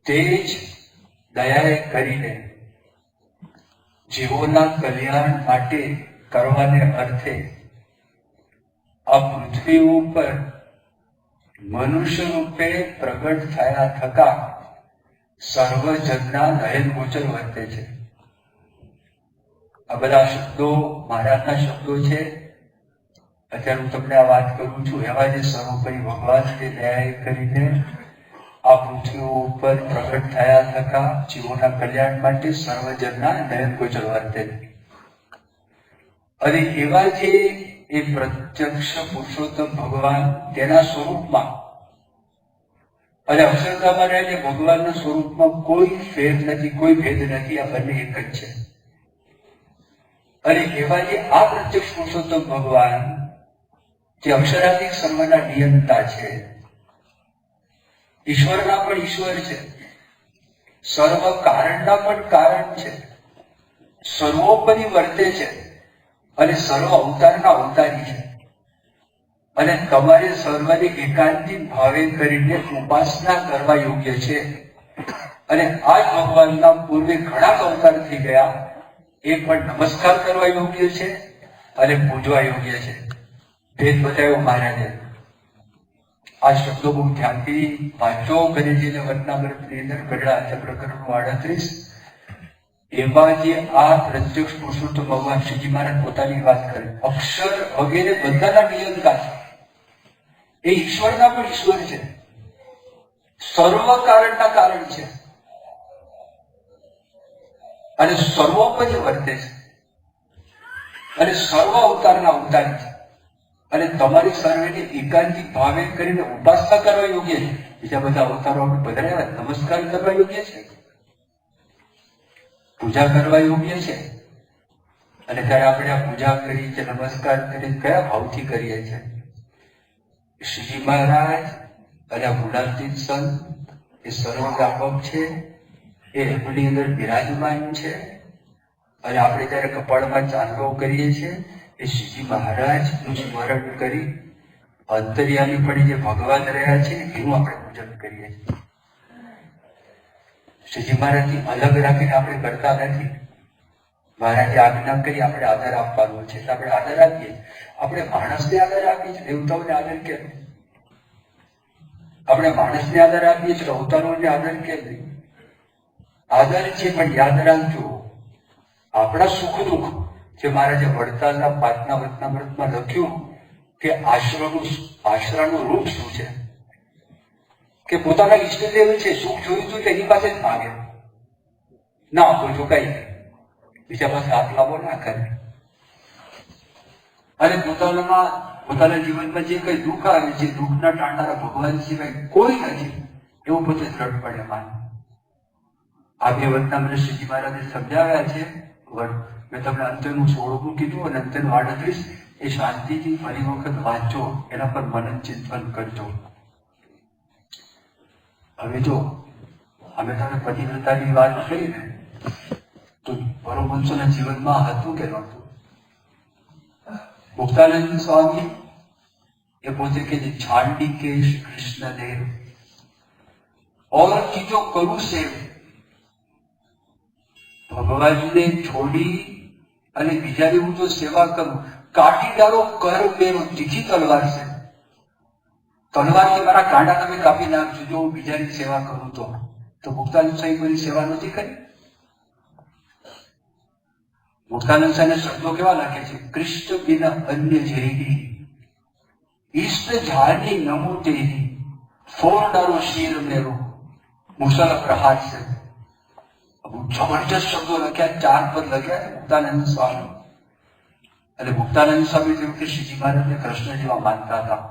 તે જ દયાએ કરીને જીવોના કલ્યાણ માટે કરવાને અર્થે આ પૃથ્વી ઉપર મનુષ્ય રૂપે પ્રગટ થયા થતા સર્વજનના નયન ગોચર વર્તે છે. આ બધા શબ્દો મહારાજના શબ્દો છે. અત્યારે હું તમને આ વાત કરું છું. એવા જે સર્વોપરી ભગવાન તે દયાએ કરીને આ પૃથ્વી ઉપર પ્રગટ થયા થતા જીવોના કલ્યાણ માટે સર્વજનના નયન ગોચર વર્તે. અને એવા જે એ પ્રત્યક્ષ પુરુષોત્તમ ભગવાન તેના સ્વરૂપમાં અને અક્ષરધામમાં રહેલી ભગવાનના સ્વરૂપમાં કોઈ ફેર નથી, કોઈ ભેદ નથી. આ બંને એક જ છે. અને એવા જે આ પ્રત્યક્ષ પુરુષોત્તમ ભગવાન જે અક્ષરાધિક સર્વના નિયંતા છે, ઈશ્વરના પણ ઈશ્વર છે, સર્વ કારણના પણ કારણ છે, સર્વોપરી વર્તે છે અને સર્વ અવતારના અવતારી છે. અને તમારે સર્વને એકાંતિક ભાવે કરીને ઉપાસના કરવા યોગ્ય છે. અને આ જ ભગવાનના પૂર્વે ઘણા અવતાર થઈ ગયા, એ પણ નમસ્કાર કરવા યોગ્ય છે અને પૂજવા યોગ્ય છે. ભેદ બતાવ્યો મહારાજે. આ શબ્દો બહુ ધ્યાનથી વાંચો. કરી જઈને વચનામૃતની અંદર ગરડા અંત્ય પ્રકરણનું 38 એવા જે આ પ્રત્યક્ષ પુરુષોત્તમ ભગવાન શ્રીજી મહારાજ પોતાની વાત કરે, અક્ષર વગેરે બધાના નિયંતા છે. એ ઈશ્વરના પણ ઈશ્વર છે, સર્વ કારણના કારણ છે અને સર્વોપરી વર્તે છે અને સર્વ અવતારના અવતારી છે. અને તમારી સર્વેને એકાંતિક ભાવે કરીને ઉપાસના કરવા યોગ્ય છે. બીજા બધા અવતારો પધરાવ્યા, નમસ્કાર કરવા યોગ્ય છે, પૂજા કરવા યોગ્ય છે. અને ત્યારે આપણે આ પૂજા કરી છે, નમસ્કાર કરી, કયા ભાવથી કરીએ છીએ? શ્રીજી મહારાજ અને આ ગુણાતીત સંત એ સર્વવ્યાપક છે, એ એમની અંદર બિરાજમાન છે. અને આપણે જયારે કપાળમાં ચાંદલો કરીએ છીએ એ શ્રીજી મહારાજનું સ્મરણ કરી અંતર્યામી પડી જે ભગવાન રહ્યા છે એનું આપણે પૂજન કરીએ છીએ. શ્રીજી મહારાજથી અલગ રાખીને આપણે કરતા નથી. મહારાજે આજ્ઞા કરી આપણે આદર આપવાનો છે એટલે આપણે આદર આપીએ. આપણે માણસને આદર આપીએ છીએ, દેવતાઓને આદર કેમ? આપણે માણસને આદર આપીએ છીએ, અવતારોને આદર કેમ નહીં? આદર છે, પણ યાદ રાખજો આપણા સુખ દુઃખ જે મહારાજે વડતાલના પાટના વચનામૃતમાં લખ્યું કે આશરાનું રૂપ શું છે, કે પોતાના ઈષ્ટદેવ છે, સુખ જોયું હતું એની પાસે જ માગે, ના આપો જો કઈ બીજા પાસે હાથ લાંબો ના કરે. અને પોતાના જીવનમાં જે કઈ દુઃખ આવે, જે દુઃખના ટાળનારા ભગવાન સિવાય કોઈ નથી એવું પોતે દ્રઢપણે માને. આ બે વચનામૃત શ્રીજી મહારાજે સમજાવ્યા છે. મેં તમને અંતરનું 16મું કીધું અને અંતરનું 38, એ શાંતિથી ફરી વખત વાંચો, એના પર મનન ચિંતન કરજો. હવે જો અમે તમે પતિવ્રતાની વાત કરી ને, તો પરમહંસોના જીવનમાં હતું કે નહોતું? મુક્તાનંદ સ્વામી એ પોતે કે છાંડી કે શ્રી કૃષ્ણ દેવ और चीजों करू से ભગવાનને છોડી અને બીજાની હું જો સેવા કરું, કાઢી ડાળો કર મેરો, તીખી તલવાર છે. તલવારથી મારા કાંડા તમે કાપી નાખજો જો હું બીજાની સેવા કરું તો મુક્તાનંદ સ્વામી કોઈની સેવા નથી કરી. મુક્તાનંદ સ્વામી શબ્દો કેવા લખે છે? કૃષ્ણ બિના અન્ય જેરી, ઈષ્ટ જાની નમો તેરી, ફોર ડાળો શીર મેરો, મુસલ પ્રહાર છે. જબરજસ્ત શબ્દો લખ્યા, 4 પદ લખ્યા મુક્તાનંદ સ્વામી. અને મુક્તાનંદ સ્વામી જેવું કે શ્રીજી મહારાજને કૃષ્ણ જેવા માનતા હતા.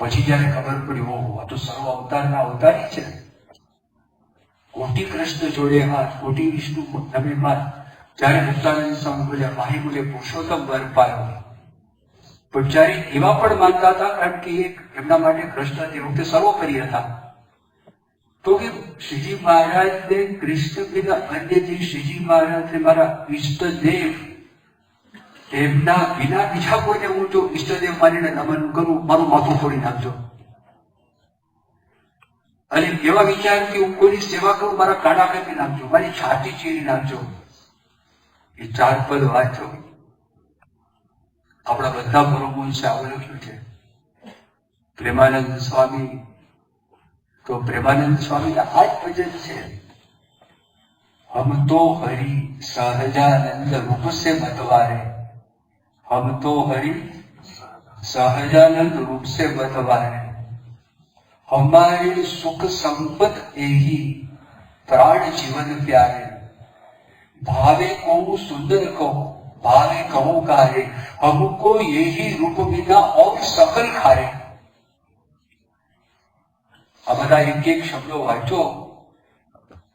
પછી જયારે ખબર પડી, ઓહો આ તો સર્વ અવતારના અવતારી છે, કોટી કૃષ્ણ જોડે હાથ, કોટી વિષ્ણુ નમે હાથ. જયારે મુક્તાનંદ સ્વામી બોલ્યા માહી બોલે પુરુષોત્તમ વર પાયો, પણ જયારે એવા પણ માનતા હતા, કારણ કે એમના માટે કૃષ્ણ તે વખતે સર્વોપરી હતા. તો કે શ્રીજી મહારાજને કૃષ્ણ વિના અન્યથી, શ્રીજી મહારાજને મારા ઈષ્ટદેવ, એમના વિના બીજા કોઈને હું જો ઈષ્ટદેવ માનીને નમન કરું, મારું માથું ફોડી નાખજો. અને એવા વિચાર કે હું કોઈની સેવા કરું, મારા કાંડા કાપી નાખજો, મારી છાતી ચીરી નાખજો. એ 4 પદ વાંચો. આપણા બધા પરમહંસે આવું લખ્યું છે. પ્રેમાનંદ સ્વામી, તો પ્રેમાનંદ સ્વામીના આ જ ભજન છે, હમ તો હરિ સહજાનંદ રૂપ સે બતવારે, હમ તો હરિ સહજાનંદ रूप से बतवारे, हमारे सुख संपत एही प्राण जीवन प्यारे, भावे को सुंदर कहो भावे कहो कारे, हमको यही रूप बिना और सकल खारे. આ બધા એક એક શબ્દો વાંચો.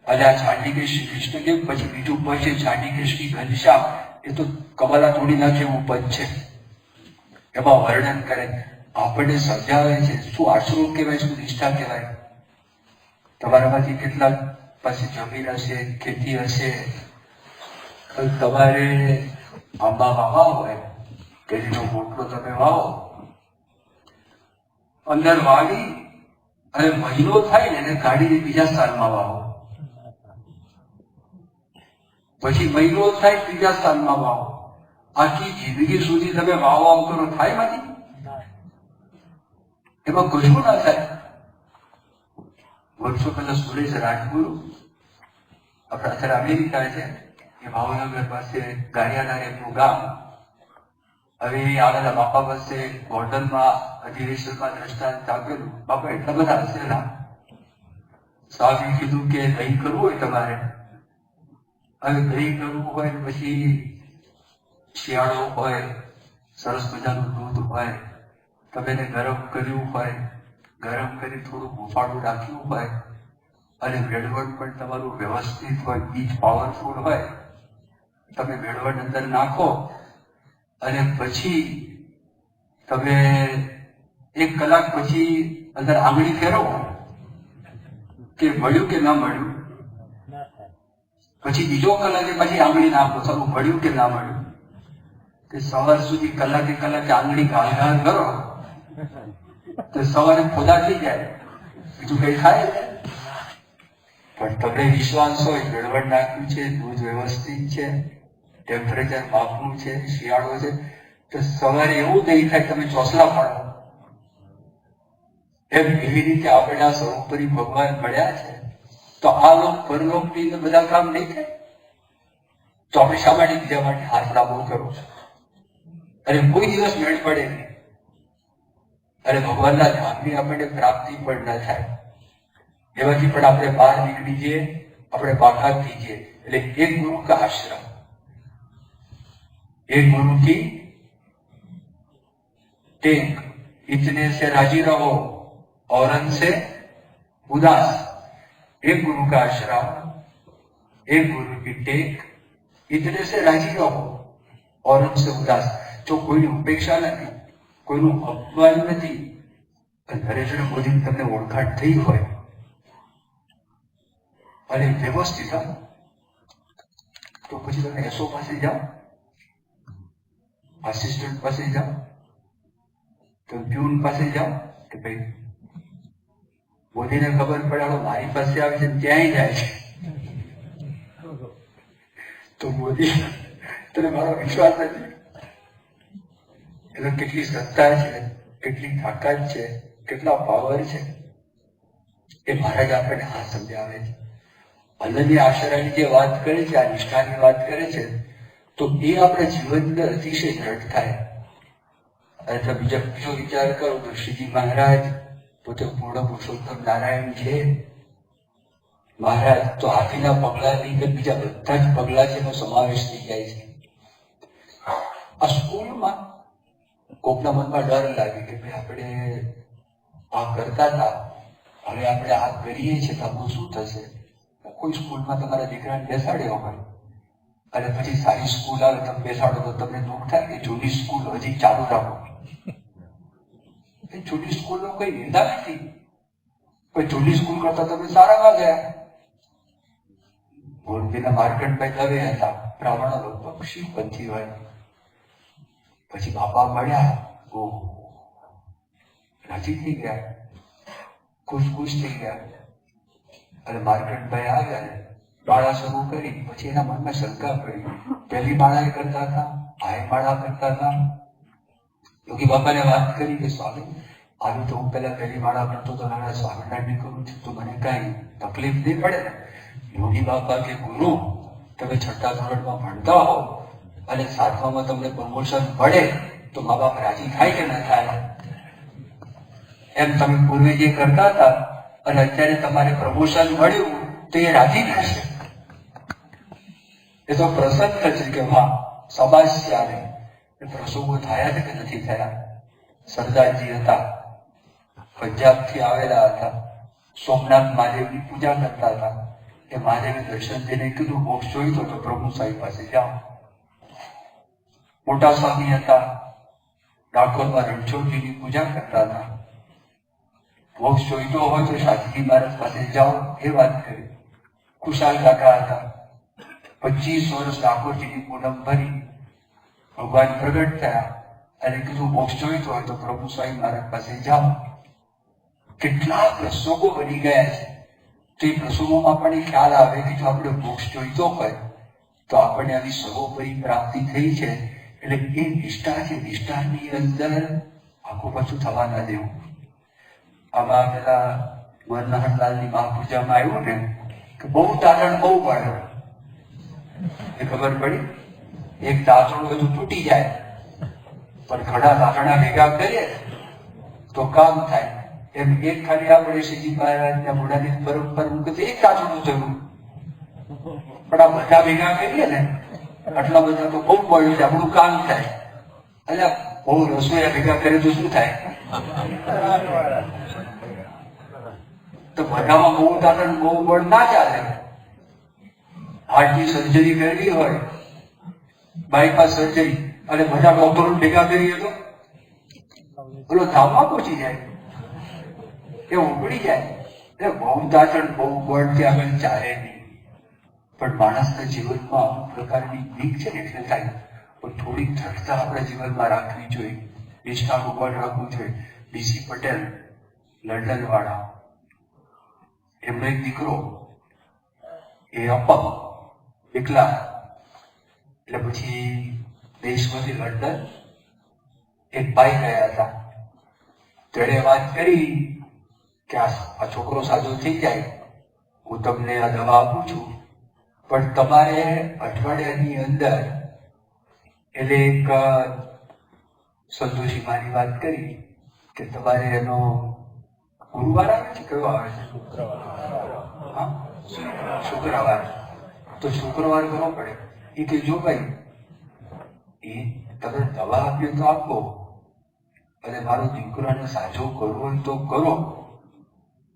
અને આ છાંડી શ્રી કૃષ્ણદેવ, પછી બીજું પદ છે છાંડી શ્રી ઘનશ્યામ, એ તો કમલા તોડી નાખે એવું પદ છે. એમાં વર્ણન કરે, આપણને સમજાવે છે શું આશરો કહેવાય, શું નિષ્ઠા કહેવાય. તમારામાંથી કેટલા પાસે જમીન હશે, ખેતી હશે, તમારે આંબા વાવા હોય, કેરીનો મોટલો તમે વાવો, અંદર વાવી અને મહિનો થાય ને એને કાઢીને બીજા સ્થાનમાં વાવો, પછી મહિનો થાય ત્રીજા સ્થાનમાં વાવો. આખી જિંદગી સુધી તમે વાવો આમ કરો, થાય માંથી? એમાં કશું ના થાય. વર્ષો પહેલા સુરેશ રાજગુરુ આપણે અત્યારે અમેરિકા છે એ ભાવનગર પાસે ગારિયાધાર એમનું ગામ. હવે આવેલા બાપા પાસે હોટલમાં અધિવેશનમાં દ્રષ્ટાંત આપેલું. બાપા એટલા બધા હસેલા. સાહેબે કીધું કે દહીં કરવું હોય તમારે, હવે દહીં કરવું હોય પછી શિયાળો હોય, સરસ મજાનું દૂધ હોય, તમે એને ગરમ કર્યું હોય, ગરમ કરી થોડું બુફાળું રાખ્યું હોય અને વેડવણ પણ તમારું વ્યવસ્થિત હોય, બીજ પાવરફુલ હોય, તમે વેડવણ અંદર નાખો અને પછી તમે 1 કલાક પછી અંદર આંગળી ફેરવો કે મળ્યું કે ના મળ્યું, પછી બીજો કલાકે પછી આંગળી નાખો, સારું મળ્યું કે ના મળ્યું. કે સવાર સુધી કલાકે આંગળી ઘાલ કરો તો સવારે ખોદા થઈ જાય, બીજું કઈ થાય. પણ તમને વિશ્વાસ હોય, ગળવણ નાખ્યું છે, દૂધ વ્યવસ્થિત છે, ટેમ્પરેચર માપનું છે, શિયાળો છે, તો સવારે એવું નહીં થાય તમે ચોસલા પાડો. એમ એવી રીતે આપણા સર્વોપરી ભગવાન મળ્યા છે તો આ લોક પરલોકની બધા કામ નહીં થાય. તો આપણે શા માટે બીજા માટે હાથ લાંબો કરો છો? અને કોઈ દિવસ મેળ પડે નહીં અને ભગવાનના ધામની આપણને પ્રાપ્તિ પણ ન થાય. એમાંથી પણ આપણે બહાર નીકળી જઈએ, આપણે બાકાત થઈ જઈએ. એટલે એક ગુરુ કા આશ્રમ, एक गुरु की टेक, इतने से राजी रहो औरन से उदास. एक गुरु का आश्रम, एक गुरु की टेक, इतने से राजी रहो औरन से उदास. जो कोईની ઉપેક્ષા નથી, કોઈનું અપમાન નથી. નરેન્દ્ર મોદી તમને ઓળખાણ થઈ હોય અને વ્યવસ્થિત તો પછી તમે એસો પાસે જાઓ, આસિસ્ટન્ટ પાસે જાઓ, તો પ્યુન પાસે જાઓ કે ભાઈ મોદીને ખબર પડે મારી પાસે આવે છે ત્યાંય જાય છે તો મોદી તને મારો વિશ્વાસ નથી. એટલે કેટલી સત્તા છે, કેટલી તાકાત છે, કેટલા પાવર છે એ મહારાજ આપણને આ સમજાવે છે. અનન્ય આશરાની જે વાત કરે છે, આ નિષ્ઠાની વાત કરે છે, તો એ આપણા જીવનને અતિશય દ્રઢ થાય. અને બીજો વિચાર કરો તો શ્રીજી મહારાજ પોતે પૂર્ણ પુરુષોત્તમ નારાયણ છે. મહારાજ તો હાથીના પગલાની કે બીજા બધા જ પગલા છે એનો સમાવેશ થઈ જાય છે. આ સ્કૂલમાં કોકના મનમાં ડર લાગે કે ભાઈ આપણે આ કરતા હતા, હવે આપણે આ કરીએ છીએ તો આપણું શું થશે. કોઈ સ્કૂલમાં તમારા દીકરાને બેસાડ્યો હોય અને પછી સારી સ્કૂલ આવે તમે બેસાડો તો તમને દુઃખ થાય કે જૂની સ્કૂલ હજી ચાલુ રાખો. જૂની સ્કૂલનો કોઈ નિંદા નથી, પણ જૂની સ્કૂલ કરતા તમે સારામાં ગયા. ગોરબીના માર્કંડભાઈ દવે હતા, બ્રાહ્મણો લગભગ શિવપંથી હોય. પછી બાપા મળ્યા, રાજી થઈ ગયા, ખુશ થઈ ગયા. અને માર્કંડભાઈ આવ્યા, માળા શરૂ કરી. પછી એના મનમાં શંકા પડી, પહેલી માળા કરતા હતા, આ માળા કરતા હતા. યોગી બાપાને વાત કરી કે સ્વામી આવી તો હું પેલા પહેલી માળા કરતો તો હવે સ્વામિનારાયણ કરું છું તો મને કઈ તકલીફ નહીં પડે ને. યોગી બાપા કે ગુરુ તમે 6ઠા ધોરણમાં ભણતા હો અને 7મામાં તમને પ્રમોશન મળે તો મા બાપ રાજી થાય કે ના થાય? એમ તમે પૂર્વે જે કરતા હતા અને અત્યારે તમારે પ્રમોશન મળ્યું તો એ રાજી થશે. એ તો પ્રસન્ન છે કે વાહ શાબાશ ચાલે. એ પ્રસંગો થયા છે કે નથી થયા? સરદારજી હતા, પંજાબથી આવેલા હતા, સોમનાથ મહાદેવની પૂજા કરતા હતા. એ મહાદેવે દર્શન દઈને કીધું મોક્ષ જોઈતો તો પ્રભુ સાહેબ પાસે જાઓ. મોટા સ્વામી હતા, ડાકોરમાં રણછોડજીની પૂજા કરતા હતા. મોક્ષ જોઈતો હોય તો શાસ્ત્રી મહારાજ પાસે જાઓ એ વાત કરી. ખુશાલ કાકા હતા, 25 વર્ષ ડાકોરજીની પૂનમ ભરી, ભગવાન પ્રગટ થયા અને કીધું મોક્ષ જોઈતો હોય તો પ્રભુ સ્વામી મહારાજ પાસે જાઓ. કેટલા પ્રસંગો બની ગયા છે. તો એ પ્રસંગોમાં પણ એ ખ્યાલ આવે કે જો આપણે મોક્ષ જોઈતો હોય તો આપણને આવી સર્વોપરી પ્રાપ્તિ થઈ છે. એટલે એ નિષ્ઠા છે, નિષ્ઠાની અંદર આખું પાછું થવા ના દેવું. આમાં પેલા મનમોહનલાલની મહાપૂજામાં આવ્યું ને કે બહુ તારણ બહુ બળ એ ખબર પડી. એક તાતણું બધું તૂટી જાય પણ ઘણા તાતણા ભેગા કરીએ તો કામ થાય. એમ એક ખાલી આપણે શ્રીજી મહારાજના મોઢાની પરંપરા મૂકે એક તાતણું થયું પણ આ બધા ભેગા કરીએ ને આટલા બધા તો બહુ પડ્યું છે આપણું કામ થાય. એટલે બહુ રસોઈયા ભેગા કરે તો શું થાય? તો બધામાં બહુ તારણ બહુ બળ ના ચાલે. હાર્ટની સર્જરી કરવી હોય, બાયપાસ સર્જરી, અને બધા ડોક્ટરો ભેગા કરીએ તો પેલો ધામમાં પહોંચી જાય, એ ઉગડી જાય. એ બહુ તારણ બહુ બળથી આગળ ચાલે નહીં. પણ માણસના જીવનમાં અમુક પ્રકારની બીક છે ને એટલે થાય. પણ થોડીક દ્રઢતા આપણા જીવનમાં રાખવી જોઈએ, નિષ્ઠા ઉપર રાખવું જોઈએ. બીસી પટેલ લંડન વાળા, એમનો એક દીકરો એ અપંગ એકલા, એટલે પછી દેશમાંથી લંડન એક ભાઈ ગયા હતા. તેણે વાત કરી કે આ છોકરો સાજો થઈ જાય, હું તમને આ દવા આપું છું, પણ તમારે અઠવાડિયાની અંદર, એટલે એક સંતોષી માની વાત કરી કે તમારે એનો ગુરુવાર આવે છે, કયો આવે છે? શુક્રવાર. તો શુક્રવાર કરવો પડે. એ કે જો ભાઈ, એ તમે દવા આપીએ તો આપો, અને મારો દીકરાને સાજો કરવો હોય તો કરો,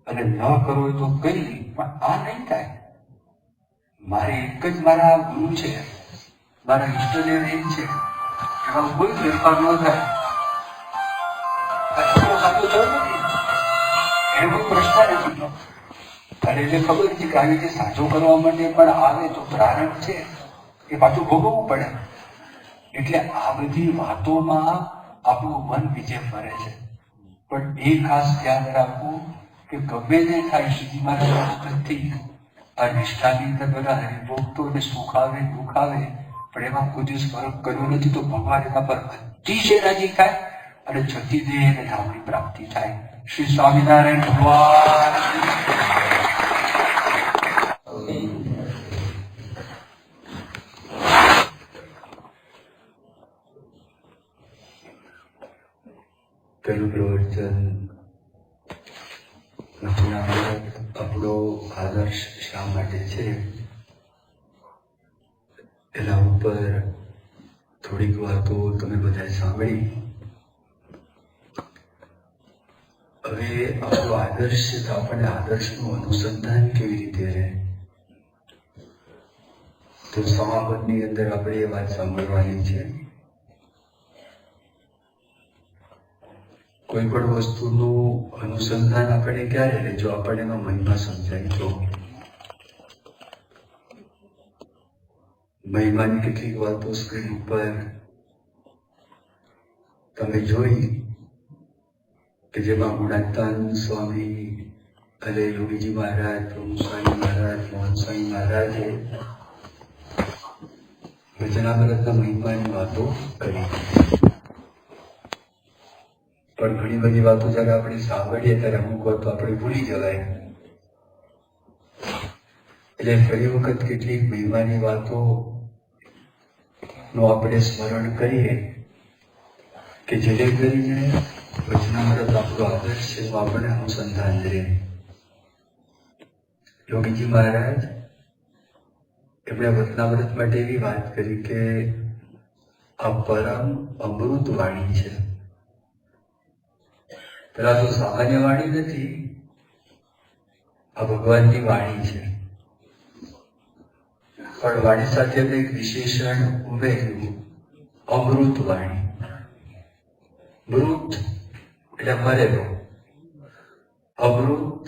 અને ન કરવો હોય તો કરી લે, પણ આ નહીં થાય. મારે એક જ મારા ગુરુ છે, મારા ઈષ્ટદેવ એક છે, એમાં કોઈ ફેરફાર ન થાય. આ છોકરો સાચો થયો નથી, એને કોઈ પ્રશ્ન નથી. અને એટલે ખબર છે કે આવી રીતે સાચો કરવા માટે પણ આવે તો પ્રારંભ છે એ પાછું ભોગવવું પડે. એટલે આ બધી વાતોમાં આપણું મન બીજે ફરે છે. પણ એ ખાસ ધ્યાન રાખવું કે ગમે તે થાય સુધી મારા વખતથી આ નિષ્ઠાની અંદર બધા હરિભોગ તો એને સુખ આવે દુઃખ આવે, પણ એમાં કોઈ દિવસ ફરક કર્યો નથી. તો ભગવાન એના પર અતિશય રાજી થાય અને જતી દે એને ધામની પ્રાપ્તિ થાય. શ્રી સ્વામિનારાયણ ભગવાન. પહેલું પ્રવચન, આપણો આદર્શ શા માટે છે એના ઉપર થોડીક વાતો તમે બધા સાંભળી. હવે આપણો આદર્શ છે તો આપણને આદર્શનું અનુસંધાન કેવી રીતે રહે, તો સમાપનની અંદર આપણે એ વાત સાંભળવાની છે. કોઈ પણ વસ્તુનું અનુસંધાન આપણે ક્યારે રહે? જો આપણને એનો મહિમા સમજાય તો. મહિમાની કેટલીક વાતો સ્ક્રીન ઉપર તમે જોઈ કે જેમાં ગુણાત્તાનંદ સ્વામી અને યોગીજી મહારાજ, પ્રભુ સ્વામી મહારાજ, મોહન સ્વામી મહારાજે વચનામૃતના મહિમાની વાતો કરી. પણ ઘણી બધી વાતો જયારે આપણે સાંભળીએ ત્યારે અમુક વાતો આપણે ભૂલી જવાય. એટલે ફરી વખત કેટલીક મહિમાની વાતો નું આપણે સ્મરણ કરીએ કે જેને કરીને વચનામૃત આપણો આદર્શ છે તો આપણને અનુસંધાન રહે. યોગીજી મહારાજ એમણે વચનામૃત માટે એવી વાત કરી કે આ પરમ અમૃત વાણી છે. પેલા તો સામાન્ય વાણી નથી, આ ભગવાનની વાણી છે. પણ વાણી સાથે એક વિશેષણ ઉમેર્યું, અમૃત વાણી. મૃત એટલે મરેલો, અમૃત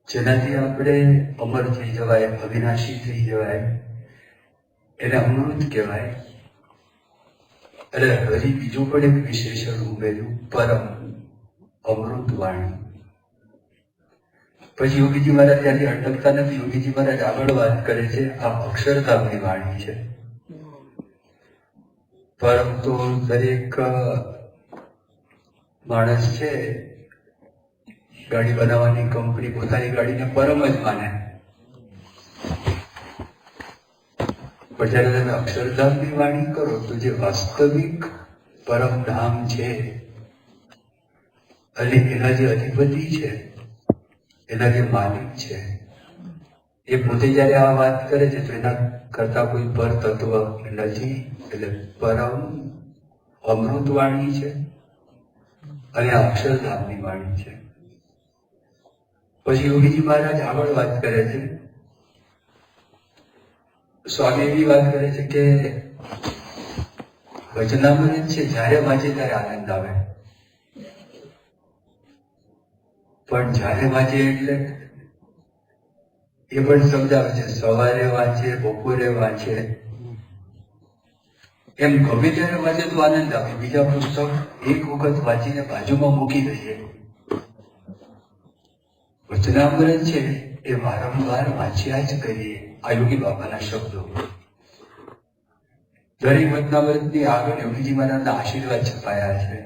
જેનાથી આપણે અમર થઈ જવાય, અવિનાશી થઈ જવાય, એને અમૃત કહેવાય. એટલે હજી બીજું પણ એક વિશેષણ ઉમેર્યું, પરમ અમૃત વાણી. પછી યોગીજી મહારાજ ત્યાંથી અટકતા નથી. યોગીજી મહારાજ આગળ વાત કરે છે, આ અક્ષરધામની વાણી છે. પરંતુ દરેક માણસ છે, ગાડી બનાવવાની કંપની પોતાની ગાડીને પરમ જ માને. પણ જયારે તમે અક્ષરધામની વાણી કરો તો જે વાસ્તવિક પરમધામ છે અને એના જે અધિપતિ છે, એના જે માલિક છે, એ પોતે જયારે આ વાત કરે છે તો એના કરતા કોઈ પર તત્વ નથી. એટલે પરમ અમૃત વાણી છે અને અક્ષરધામની વાણી છે. પછી યોગીજી મહારાજ આગળ વાત કરે છે, સ્વામી એવી વાત કરે છે કે વચનામૃત છે જયારે વાંચે ત્યારે આનંદ આવે, પણ જયારે વાંચે એટલે એ પણ સમજાવે છે, સવારે વાંચે, બપોરે વાંચે, એમ ગમે ત્યારે વાંચે તો આનંદ આવે. બીજા પુસ્તક એક વખત વાંચીને બાજુમાં મૂકી દઈએ. વચનામૃત છે એ વારંવાર વાંચ્યા જ કરીએ. આ યોગી બાબાના શબ્દો. દરેક વચનામૃતની આગળ યોગીજી મહારાજના આશીર્વાદ છપાયા છે.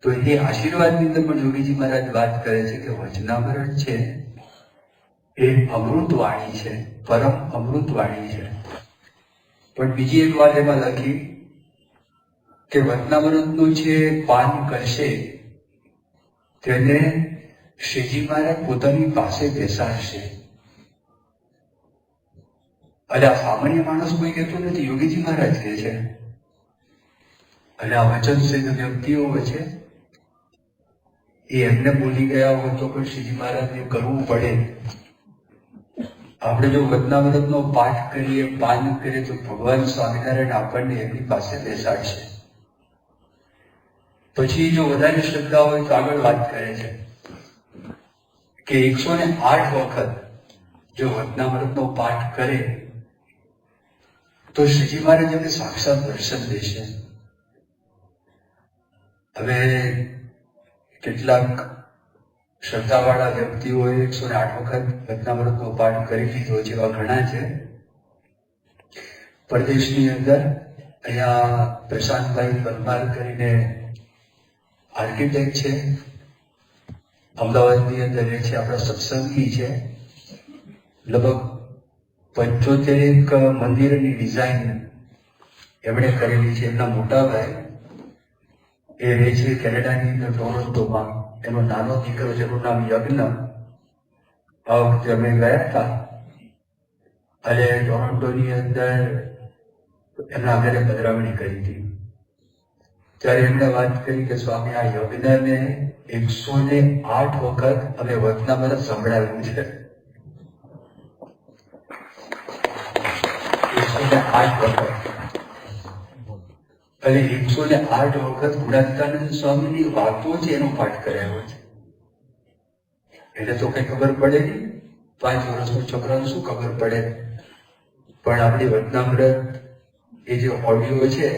તો એ આશીર્વાદની અંદર પણ યોગીજી મહારાજ વાત કરે છે કે વચનામૃત છે એ અમૃત વાણી છે, પરમ અમૃત વાણી છે. પણ બીજી એક વાત એમાં લખી કે વચનામૃતનું છે પાન કરશે તેને શ્રીજી મહારાજ પોતાની પાસે બેસાડશે. અને આ સામાન્ય માણસ કોઈ કહેતો નથી, યોગીજી મહારાજ કહે છે. અને આ વચન સિદ્ધ વ્યક્તિઓ છે એ એમને બોલી ગયા હોય તો પણ શ્રીજી મહારાજને કરવું પડે. આપણે જો વચનામૃતનો પાઠ કરીએ, પાન કરીએ તો ભગવાન સ્વામિનારાયણ આપણને એમની પાસે બેસાડશે. પછી જો વધારે શ્રદ્ધા હોય તો આગળ વાત કરે છે કે 108 વખત જો વચનામૃતનો પાઠ કરે તો શ્રીજી મહારાજ એમને સાક્ષાત દર્શન દેશે. હવે કેટલાક શ્રદ્ધાવાળા વ્યક્તિઓએ 108 વખત વચનામૃતનો પાઠ કરી લીધો છે, એવા ઘણા છે. પરદેશની અંદર અહીંયા પ્રશાંતભાઈ પરમાર કરીને આર્કિટેક્ટ છે, અમદાવાદની અંદર રહે છે, આપણા સત્સંગી છે. લગભગ 75 મંદિરની ડિઝાઇન એમણે કરેલી છે. એમના મોટા ભાઈ એ રહે છે કેનેડાની અંદર ટોરોન્ટોમાં. એનો નાનો દીકરો જેનું નામ યજ્ઞ. આ વખતે અમે ગયા હતા અને ટોરોન્ટોની અંદર એમના ઘરે પધરામણી કરી હતી. ત્યારે એમણે વાત કરી કે સ્વામી આ યજ્ઞને 108 વખત અમે વચનામૃત સંભળાવ્યું છે. 108 વખત. અને 108 વખત ગુણાતીતાનંદ સ્વામીની વાતો છે એનો પાઠ કરાયો છે. એને તો કઈ ખબર પડે નહીં, 5 વર્ષનો છોકરાને શું ખબર પડે. પણ આપણી વચનામૃત એ જે ઓડિયો છે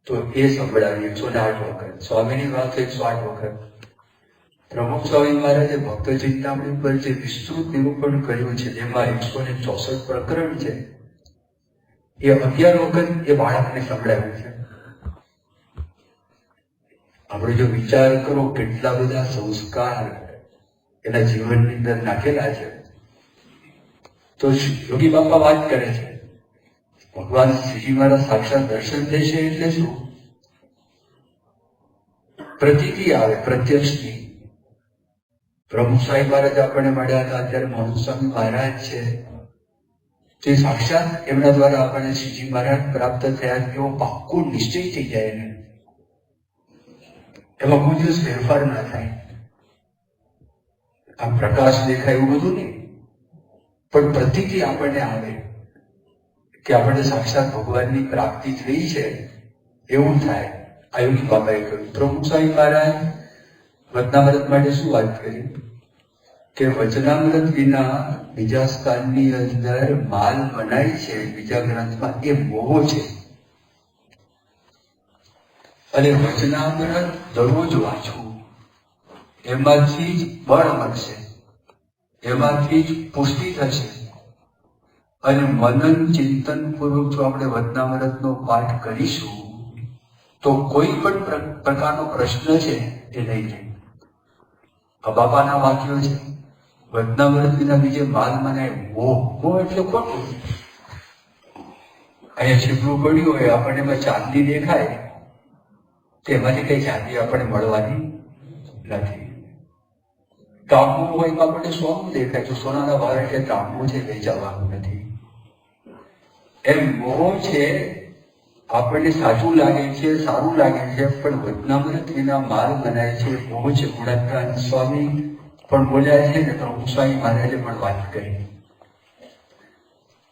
તો એ સંભળાવી 108 વખત. સ્વામીની વાત 108 વખત. પ્રમુખ સ્વામી મહારાજે ભક્ત ચિંતામણી પર જે વિસ્તૃત નિરૂપણ કર્યું છે, જેમાં 164 પ્રકરણ છે, એ 11 વખત એ બાળકને સંભળાવ્યું છે. આપણે જો વિચાર કરો કેટલા બધા સંસ્કાર એના જીવનની અંદર નાખેલા છે. તો યોગી બાપા વાત કરે છે ભગવાન શ્રીજી મહારાજ સાક્ષાત દર્શન દેશે એટલે શું? પ્રતીતિ આવે, પ્રત્યક્ષની. પ્રમુખ સ્વામી મહારાજ આપણને મળ્યા હતા, અત્યારે મહંત સ્વામી મહારાજ છે, તે સાક્ષાત એમના દ્વારા આપણને શ્રીજી મહારાજ પ્રાપ્ત થયા એવો પાક્કો નિશ્ચય થઈ જાય ને એમાં કોઈ દિવસ ફેરફાર ના થાય. આમ પ્રકાશ દેખાય એવું બધું નહીં, પણ પ્રતીતિ આપણને આવે કે આપણને સાક્ષાત ભગવાનની પ્રાપ્તિ થઈ છે એવું થાય. આ યોગી બાબાએ કહ્યું. પ્રમુખ સ્વામી મહારાજ વચનામૃત માટે શું વાત કરી કે વચનામૃત વિના બીજા સ્થાનની અંદર માલ બનાય છે બીજા ગ્રંથમાં, એ મોહ છે. અને વચનામૃત દરરોજ વાંચવું, એમાંથી જ બળ મળશે, એમાંથી જ પુષ્ટિ થશે. અને મનન ચિંતન પૂર્વક જો આપણે વચનામૃતનો પાઠ કરીશું તો કોઈ પણ પ્રકારનો પ્રશ્ન છે એ નહીં રહે. આ બાપાના વાક્યો છે. વચનામૃત વિના બીજે માલ મનાય મોહ એટલે ખોટું. અહીંયા છીપડું પડ્યું હોય, આપણને એમાં ચાંદી દેખાય, તેમાંથી કઈ ચાંદી આપણને મળવાની નથી. તાંબુ હોય તો આપણને સોનું દેખાય, તો સોનાના ભાવ એટલે તાંબુ છે વેચાવાનું નથી. એમ મોહ છે, આપણને સાચું લાગે છે, સારું લાગે છે, પણ વચનામૃત વિના માલ બનાય છે મોહ છે. ગુણાત્માનંદ સ્વામી પણ બોલ્યા છે ને, તો સ્વામી મહારાજે પણ વાત કરી.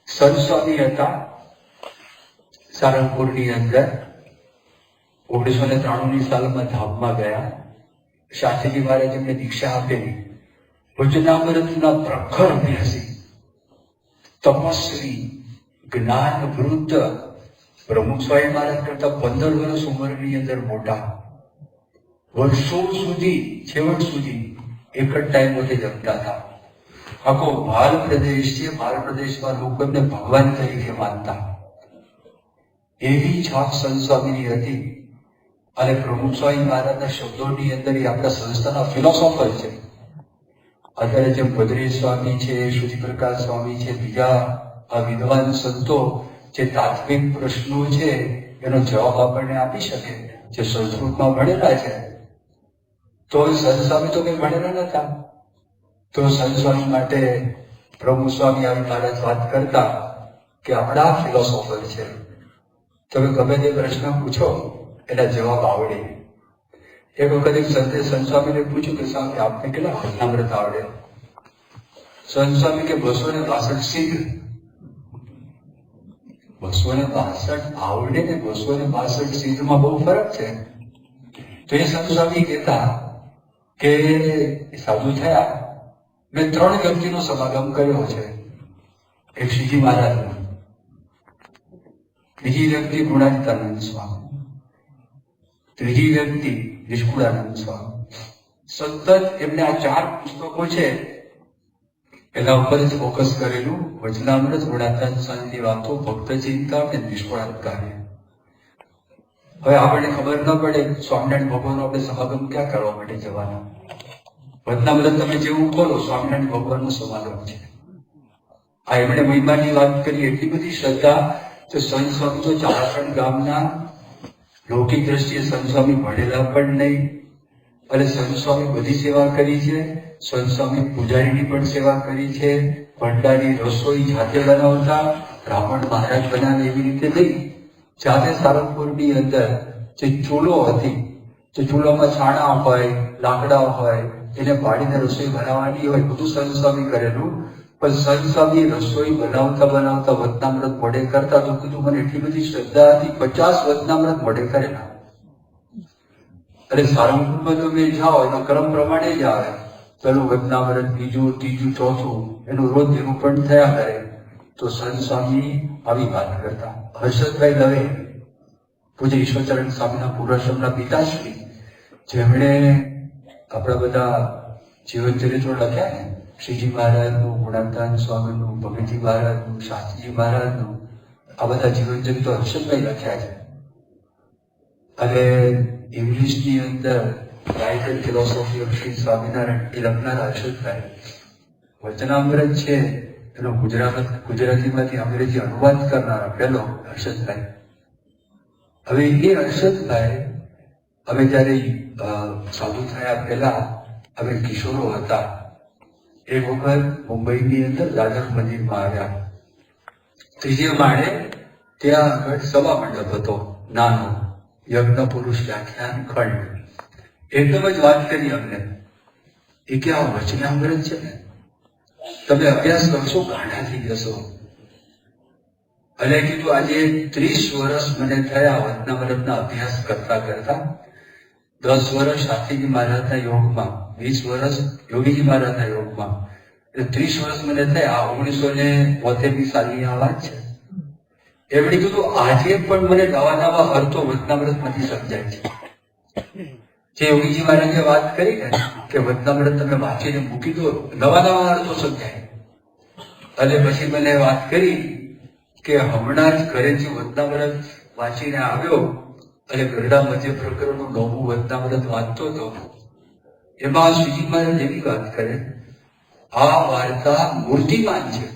સંત સ્વામી હતા સારંગપુરની અંદર. 1993 સાલમાં ધામમાં ગયા. શાસ્ત્રીજી મહારાજ એમને દીક્ષા આપેલી. વચનામૃતના પ્રખર અભ્યાસી, તપસ્વી, જ્ઞાન વૃદ્ધ, પ્રમુખ સ્વામી મહારાજ કરતા 15 વર્ષ ઉંમરની અંદર મોટા, વર્ષો સુધી છેવટ સુધી એક જ ટાઈમોથી જમતા હતા. આખો ભાલ પ્રદેશ છે, ભાલ પ્રદેશમાં લોકો એમને ભગવાન તરીકે માનતા. એવી છાપ સંત સ્વામીની હતી. અને પ્રમુખ સ્વામી મહારાજના શબ્દોની અંદર એ આપણા સંસ્થાના ફિલોસોફર છે. અત્યારે જેમ ભદ્રેશ સ્વામી છે, સૂર્યપ્રકાશ સ્વામી છે, બીજા આ વિદ્વાન સંતો જે તાત્વિક પ્રશ્નો છે એનો જવાબ આપણને આપી શકે, જે સંસ્કૃતમાં ભણેલા છે. તો સંત સ્વામી તો કઈ ભણેલા નતા. તો સંત સ્વામી માટે પ્રમુખ સ્વામી આવી મહારાજ વાત કરતા કે આપણા ફિલોસોફર છે, તમે ગમે તે પ્રશ્ન પૂછો એના જવાબ આવડે. એક વખત એક સંતે સંત સ્વામીને પૂછ્યું કે સ્વામી આપને કેટલા વચનામૃત આવડે? સંત સ્વામી કે 262 સિદ્ધ. 262 આવડે ને 262 સિદ્ધમાં બહુ ફરક છે. તો એ સંત સ્વામી કહેતા કે સાધુ થયા, મેં 3 વ્યક્તિનો સમાગમ કર્યો છે. એક શ્રીજી મહારાજનો, બીજી વ્યક્તિ ગુણાતીતાનંદ સ્વામી, ત્રીજી વ્યક્તિ નિષ્કુળાનંદ સ્વામી. સતત એમને આ 4 પુસ્તકો છે એના ઉપર જ ફોકસ કરેલું. વચનામૃત, ગુણાતીતાનંદ સ્વામીની વાતો, ભક્ત ચિંતા અને નિષ્કુળાનંદ કાર્ય. હવે આપણને ખબર ન પડે સ્વામિનારાયણ ભગવાનનો આપણે સમાગમ ક્યાં કરવા માટે જવાના. વચનામૃત તમે જેવું ખોલો, સ્વામિનારાયણ ભગવાનનો સમાગમ છે. આ એમણે મહિમાની વાત કરી, એટલી બધી શ્રદ્ધા. તો સંત સ્વામી તો ચારખંડ ગામના, લૌકિક દ્રષ્ટિએ સંત સ્વામી ભણેલા પણ નહીં. અને સંત સ્વામી બધી સેવા કરી છે. સંત સ્વામી પૂજારીની પણ સેવા કરી છે. ભંડારી રસોઈ જાતે બનાવતા, બ્રાહ્મણ મહારાજ બનાવે એવી રીતે નહીં. જાતે સારંગપુરની અંદર જે ચૂલો હતી, જે ચૂલામાં છાણા હોય, લાકડા હોય, એને પાડીને રસોઈ બનાવવાની હોય, બધું સંત સ્વામી કરેલું. પણ સંત સ્વામી રસોઈ બનાવતા બનાવતા વચનામૃત મોઢે કરતા તો કીધું મને એટલી બધી શ્રદ્ધા હતી, 50 વચનામૃત મોઢે કરેલા. અને સારંગપુરમાં તમે જાઓ એનો ક્રમ પ્રમાણે જ આવે. પેલું વચનામૃત, બીજું, ત્રીજું, ચોથું, એનું રોજ નિરૂપણ થયા કરે. તો સંત સ્વામી આવી વાત કરતા. હર્ષદભાઈ દવે, પૂજ્ય ઈશ્વરચરણ સ્વામીના પૂર્વાશ્રમના પિતાશ્રી, જેમણે આપણા બધા જીવન ચરિત્રો લખ્યા ને, શ્રીજી મહારાજનું, ગુણાતીતાનંદ સ્વામીનું, ભગતજી મહારાજનું, શાસ્ત્રીજી મહારાજનું, આ બધા જીવન ચરિત્રો હર્ષદભાઈ લખ્યા છે. અને ઇંગ્લિશની અંદર writer philosophy of Shri Swaminarayan એ લખનારા હર્ષદભાઈ. વચનામૃત છે એનો ગુજરાતીમાંથી અંગ્રેજી અનુવાદ કરનારા પહેલો હર્ષદભાઈ. હવે એ હર્ષદભાઈ, અમે જ્યારે સાધુ થયા પહેલા અમે કિશોરો હતા. એક વખત મુંબઈની અંદર દાદર મંદિરમાં આવ્યા. 3જે માળે ત્યાં આગળ સભા મંડપ હતો નાનો, યજ્ઞ પુરુષ વ્યાખ્યાન ખંડ. એકદમ જ વાત કરી અમને એ કે આ વચનામૃત છે ને, તમે અભ્યાસ કરશો ગાંડા થઈ જશો. અને કીધું આજે 30 વર્ષ મને થયા વચનામૃતના અભ્યાસ કરતા કરતા. 10 વર્ષ શાસ્ત્રીજી મહારાજના યોગમાં, 20 વર્ષ યોગીજી મહારાજના યોગમાં, એટલે 30 વર્ષ મને થયા. 1972 સાલની આ વાત છે. એમણે કીધું આજે પણ મને નવા નવા અર્થો વચનામૃતમાંથી સમજાય છે. જે યોગીજી મહારાજે વાત કરી ને કે વચનામૃત તમે વાંચીને મૂકી દો, નવા નવા અર્થો સમજાય. અને પછી મને વાત કરી કે હમણાં જ ઘરેથી વચનામૃત વાંચીને આવ્યો અને ગરડા મધ્ય પ્રકરણનું 9મું વચનામૃત વાંચતો હતો. એમાં શ્રીજી મહારાજ એવી વાત કરે આ વાર્તા મૂર્તિમાન છે.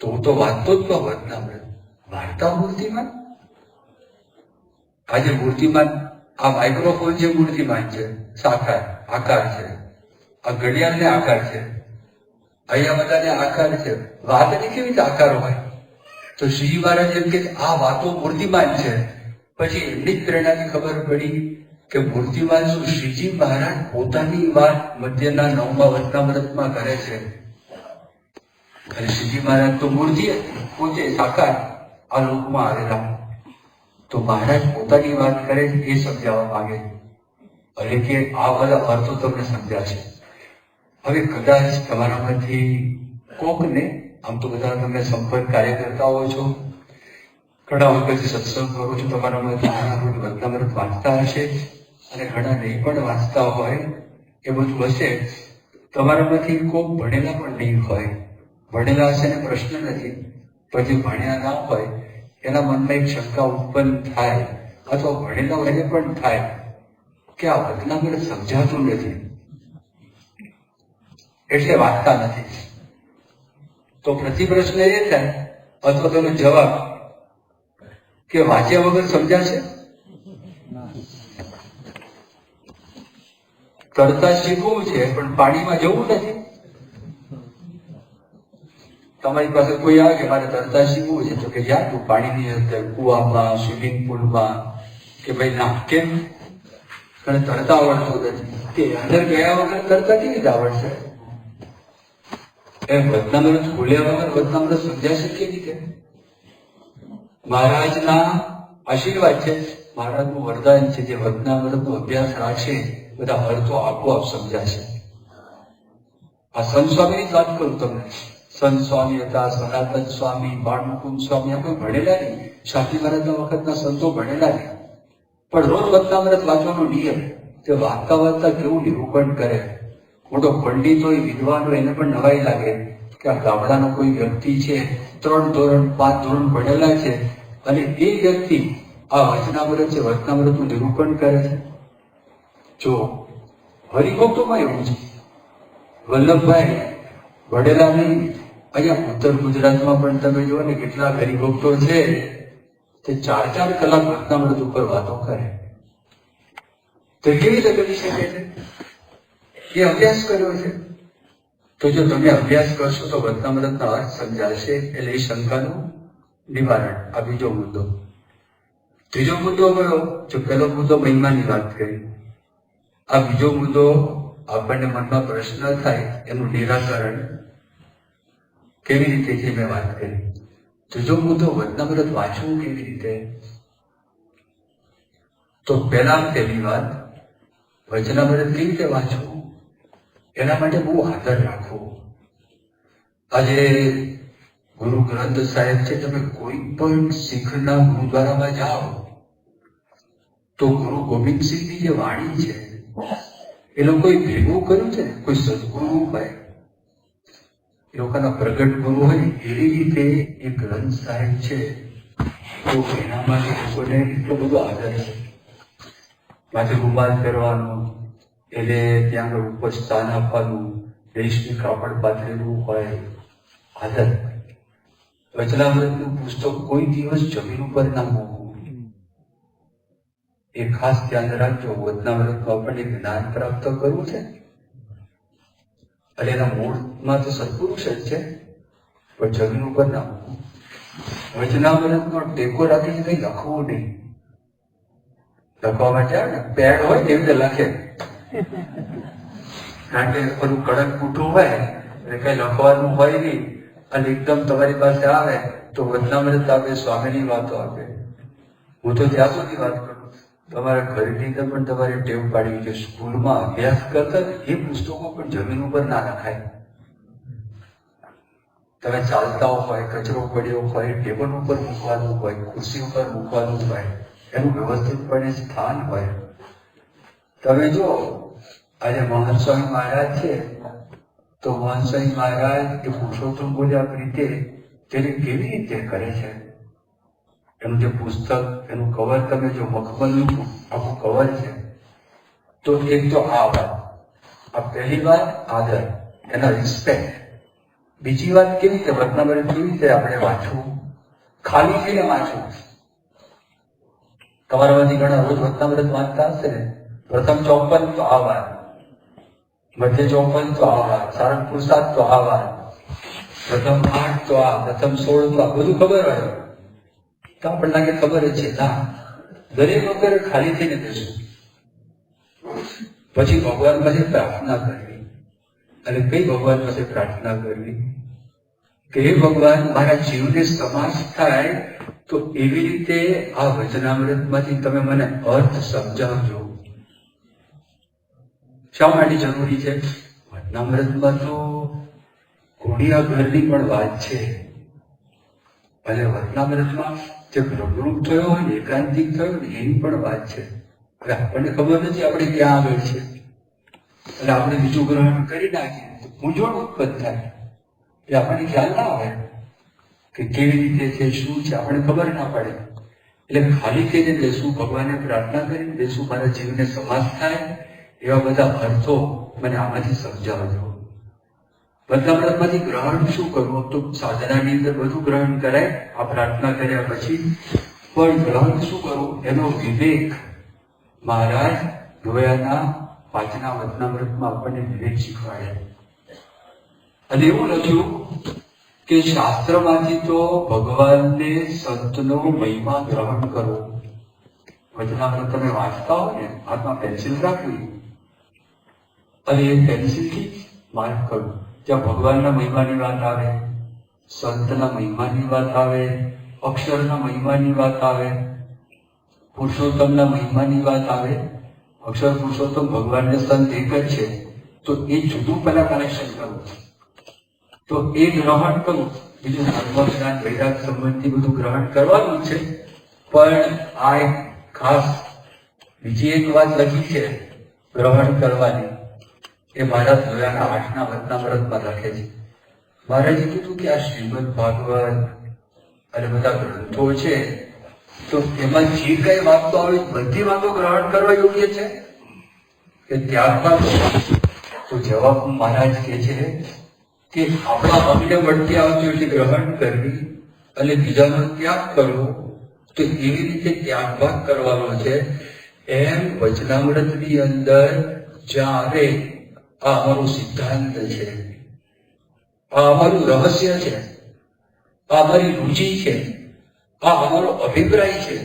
તો હું તો વાંચતો જ તો વચનામૃત, વાર્તા મૂર્તિમાન. આજે મૂર્તિમાન આ માઇક્રોફોન જે મૂર્તિમાન છે, સાકાર આકાર છે, આ ઘડિયાળને આકાર છે, અહીંયા બધાને આકાર છે. વાતને કેવી રીતે આકાર હોય? તો શ્રીજી મહારાજ એમ કે આ વાતો મૂર્તિમાન છે. પછી એમની જ પ્રેરણાથી ખબર પડી કે મૂર્તિમાન શું શ્રીજી મહારાજ પોતાની વાત મધ્યના 9મા વચનામૃતમાં કરે છે. અને શ્રીજી મહારાજ તો મૂર્તિ પોતે સાકાર આ લોકમાં આવેલા. તો મહારાજ પોતાની વાત કરે છે એ સમજાવવા માંગે એટલે કે આ બધા અર્થો તમને સમજાશે. હવે કદાચ તમારામાંથી કોકને, આમ તો બધા તમે સંપર્ક કાર્ય કરતા હો છો, ઘણા વખતથી સત્સંગ કરો છો, તમારામાંથી ઘણા વચનામૃત વાંચતા હશે અને ઘણા નહીં પણ વાંચતા હોય, એ બધું હશે. તમારામાંથી કોક ભણેલા પણ નહીં હોય. ભણેલા હશે ને પ્રશ્ન નથી, પણ જે ભણ્યા ના હોય એના મનમાં એક શંકા ઉત્પન્ન થાય, અથવા ભણેલા એને પણ થાય કે આ વચનામૃત સમજાતું નથી એટલે વાંચતા નથી. તો પ્રતિપ્રશ્ન એ થાય અથવા તેનો જવાબ કે વાંચ્યા વગર સમજાશે? તરતા શીખવું છે પણ પાણીમાં જવું નથી. તમારી પાસે કોઈ આવે કે મારે તરતા શીખવું છે, તો કે જા તું પાણીની અંદર, કુવામાં, સ્વિમિંગ પુલમાં, કે ભાઈ ના, કેમ? તને તરતા આવડતું નથી. કે અંદર ગયા વગર તરતા કેવી રીતે આવડશે? એમ વચનામૃત ખોલ્યા વગર વચનામૃત સમજાશે કેવી રીતે? મહારાજના આશીર્વાદ છે, મહારાજનું વરદાન છે. જે વચનામૃતનો અભ્યાસ રાખશે બધા અર્થો આપોઆપ સમજાશે. આ સંત સ્વામીની વાત કરું તમને. સંત સ્વામી હતા, સનાતન સ્વામી, બાળમુકુંદ સ્વામી, આ કોઈ ભણેલા નહીં. શાસ્ત્રી મહારાજના વખતના સંતો ભણેલા નહીં, પણ રોજ વચનામૃત વાંચવાનો નિયમ. તે વાંચતા વાંચતા કેવું નિરૂપણ કરે. મોટો પંડિત હોય, વિદ્વાન હોય, એને પણ નવાઈ લાગે કે આ ગામડાનો કોઈ વ્યક્તિ છે, 3 ધોરણ 5 ધોરણ ભણેલા છે, અને એ વ્યક્તિ આ વચનામૃત છે, વચનામૃતનું નિરૂપણ કરે છે. જો હરિભક્તોમાં એવું છે, વલ્લભભાઈ ભણેલા નહીં. અહીંયા ઉત્તર ગુજરાતમાં પણ તમે જુઓ ને કેટલા હરિભક્તો છે, તે 4-4 કલાક વચનામૃત ઉપર વાતો કરે. તો કેવી રીતે કરી શકે છે? એ અભ્યાસ કર્યો છે. તો જો તમે અભ્યાસ કરશો તો વચનામૃતના અર્થ સમજાશે. એટલે એ શંકાનું નિવારણ. આ બીજો મુદ્દો. ત્રીજો મુદ્દો કયો? જો પહેલો મુદ્દો મહિમાની વાત કરી, આ બીજો મુદ્દો આપણને મનમાં પ્રશ્ન થાય એનું નિરાકરણ કેવી રીતે છે મેં વાત કરી. ત્રીજો મુદ્દો વચનામૃત વાંચવું કેવી રીતે. તો પહેલી વાત, વચનામૃત કેવી રીતે વાંચવું એના માટે બહુ આદર રાખવો. આજે ગુરુ ગ્રંથ સાહેબ છે, તમે કોઈ પણ શીખના ગુરુદ્વારામાં જાઓ તો ગુરુ ગોવિંદસિંહની જે વાણી છે એ લોકોએ ભેગું કર્યું છે ને, કોઈ સદગુરુ હોય, એ લોકોના પ્રગટ ગુરુ હોય, એવી રીતે એ ગ્રંથ સાહેબ છે. તો એના માટે લોકોને એટલો બધો આદર છે. માથે રૂમાલ પહેરવાનું, એટલે ત્યાં આગળ ઉપર સ્થાન આપવાનું, રેશમી કાપડ પાથરેલું હોય, આદર. વચનામૃતનું પુસ્તક કોઈ દિવસ જમીન ઉપર ના મૂકવું. એ ખાસ ધ્યાન રાખજો. વચનામૃતનું આપણને જ્ઞાન પ્રાપ્ત કરવું છે, અને એના મૂળમાં તો સત્પુરુષ જ છે, પણ જમીન ઉપર ના મૂકવું. વચનામૃતનો ટેકો રાખીને કઈ લખવું નહીં. લખવા માટે ને પેડ હોય ને એવી રીતે લખે, કારણ કે બધું કડક પૂઠું હોય એટલે કઈ લખવાનું હોય નહીં, અને એકદમ તમારી પાસે આવે તો વચનામૃત આપે, સ્વામીની વાતો આપે. હું તો ત્યાં સુધી વાત કરું, તમારા ઘરની અંદર પણ તમારે ટેવ પાડવી છે. સ્કૂલમાં અભ્યાસ કરતા એ પુસ્તકો પણ જમીન ઉપર ના રખાય. તમે ચાલતા હોય, કચરો પડ્યો હોય, ટેબલ ઉપર મૂકવાનું હોય, ખુરશી ઉપર મૂકવાનું હોય, એનું વ્યવસ્થિતપણે સ્થાન હોય. તમે જો આજે મહંત સ્વામી મહારાજ છે, તો મહંત સ્વામી મહારાજ એ પુરુષોત્તમ બોલ્યા રીતે તેને કેવી રીતે કરે છે. એનું જે પુસ્તક, એનું કવર તમે જો મખમલનું આખું કવર છે, તો એક તો આ વાત, આ પહેલી વાત આદર, એના રિસ્પેક્ટ. બીજી વાત કેવી રીતે વચનામૃત કેવી રીતે આપણે વાંચવું, ખાલી થઈને વાંચવું. તમારામાંથી ઘણા રોજ વચનામૃત વાંચતા હશે ને. પ્રથમ 54 તો આ વાત, મધ્ય 54 તો આ વાત, સારંગપુર 7 તો આ વાત, પ્રથમ 8 તો આ, પ્રથમ 16 તો આ, બધું ખબર હોય તો આપણને લાગે ખબર જ છે. ના, દરેક વખતે ખાલી થઈને બેસવું. પછી ભગવાન પાસે પ્રાર્થના કરવી. અને કઈ ભગવાન પાસે પ્રાર્થના કરવી કે હે ભગવાન, મારા જીવને સમાસ થાય તો એવી રીતે આ વચનામૃતમાંથી તમે મને અર્થ સમજાવજો. શા માટે જરૂરી છે? વચનામૃતમાં તો ઘોડિયા ઘરની પણ વાત છે. અને વચનામૃતમાં જે પ્રવૃત્ત થયો હોય, એકાંતિક થયો હોય એની પણ વાત છે. હવે આપણને ખબર નથી આપણે ક્યાં આગળ છે, એટલે આપણે બીજું ગ્રહણ કરી નાખીએ તો મૂંઝવણ ઉત્પન્ન થાય. એ આપણને ખ્યાલ ના આવે કે કેવી રીતે છે, શું છે, આપણને ખબર ના પડે. એટલે ખાલી થઈને બેસવું, ભગવાનને પ્રાર્થના કરીને બેસવું, મારા જીવને સમાસ થાય એવા બધા અર્થો મને આમાંથી સમજાવજો. વચનામૃતમાંથી ગ્રહણ શું કરવું? તો સાધનાની અંદર બધું ગ્રહણ કરાય આ પ્રાર્થના કર્યા પછી, પણ ગ્રહણ શું કરવું એનો વિવેક મહારાજ ધોયાના 5ના વચનામૃતમાં આપણને વિવેક શીખવાડે. અને એવું લખ્યું કે શાસ્ત્રમાંથી તો ભગવાનને સંતનો મહિમા ગ્રહણ કરવો. વચનામૃત તમે વાંચતા હોય ને, હાથમાં પેન્સિલ રાખવી અને એ પેન્સિલથી માર્ક કરવું. જ્યાં ભગવાનના મહિમાની વાત આવે, સંતના મહિમાની વાત આવે, અક્ષરના મહિમાની વાત આવે, પુરુષોત્તમના મહિમાની વાત આવે. અક્ષર પુરુષોત્તમ ભગવાનને સંત એક જ છે, તો એ જુદું પહેલા કનેક્શન કરવું, તો એ ગ્રહણ કરવું. બીજું ધર્મ જ્ઞાન વૈરાગ સંબંધી બધું ગ્રહણ કરવાનું છે. પણ આ એક ખાસ બીજી એક વાત લખી છે ગ્રહણ કરવાની, એ મહારાજ ધોયાના 8ના વચનામૃતમાં લખે છે. મહારાજે કીધું કે આ શ્રીમદ ભાગવત અને બધા ગ્રંથો છે, તો એમાં જે કઈ વાતો આવે બધી વાતો ગ્રહણ કરવા યોગ્ય છે કે ત્યારબાદ? તો જવાબ મહારાજ કહે છે કે આપણા અમને મળતી આવતી એટલે ગ્રહણ કરવી અને બીજાનો ત્યાગ કરવો. તો એવી રીતે ત્યાગભાગ કરવાનો છે. એમ વચનામૃતની અંદર જ્યારે આ અમારું સિદ્ધાંત છે, આ અમારું રહસ્ય છે, આ અમારી રુચિ છે, આ અમારો અભિપ્રાય છે,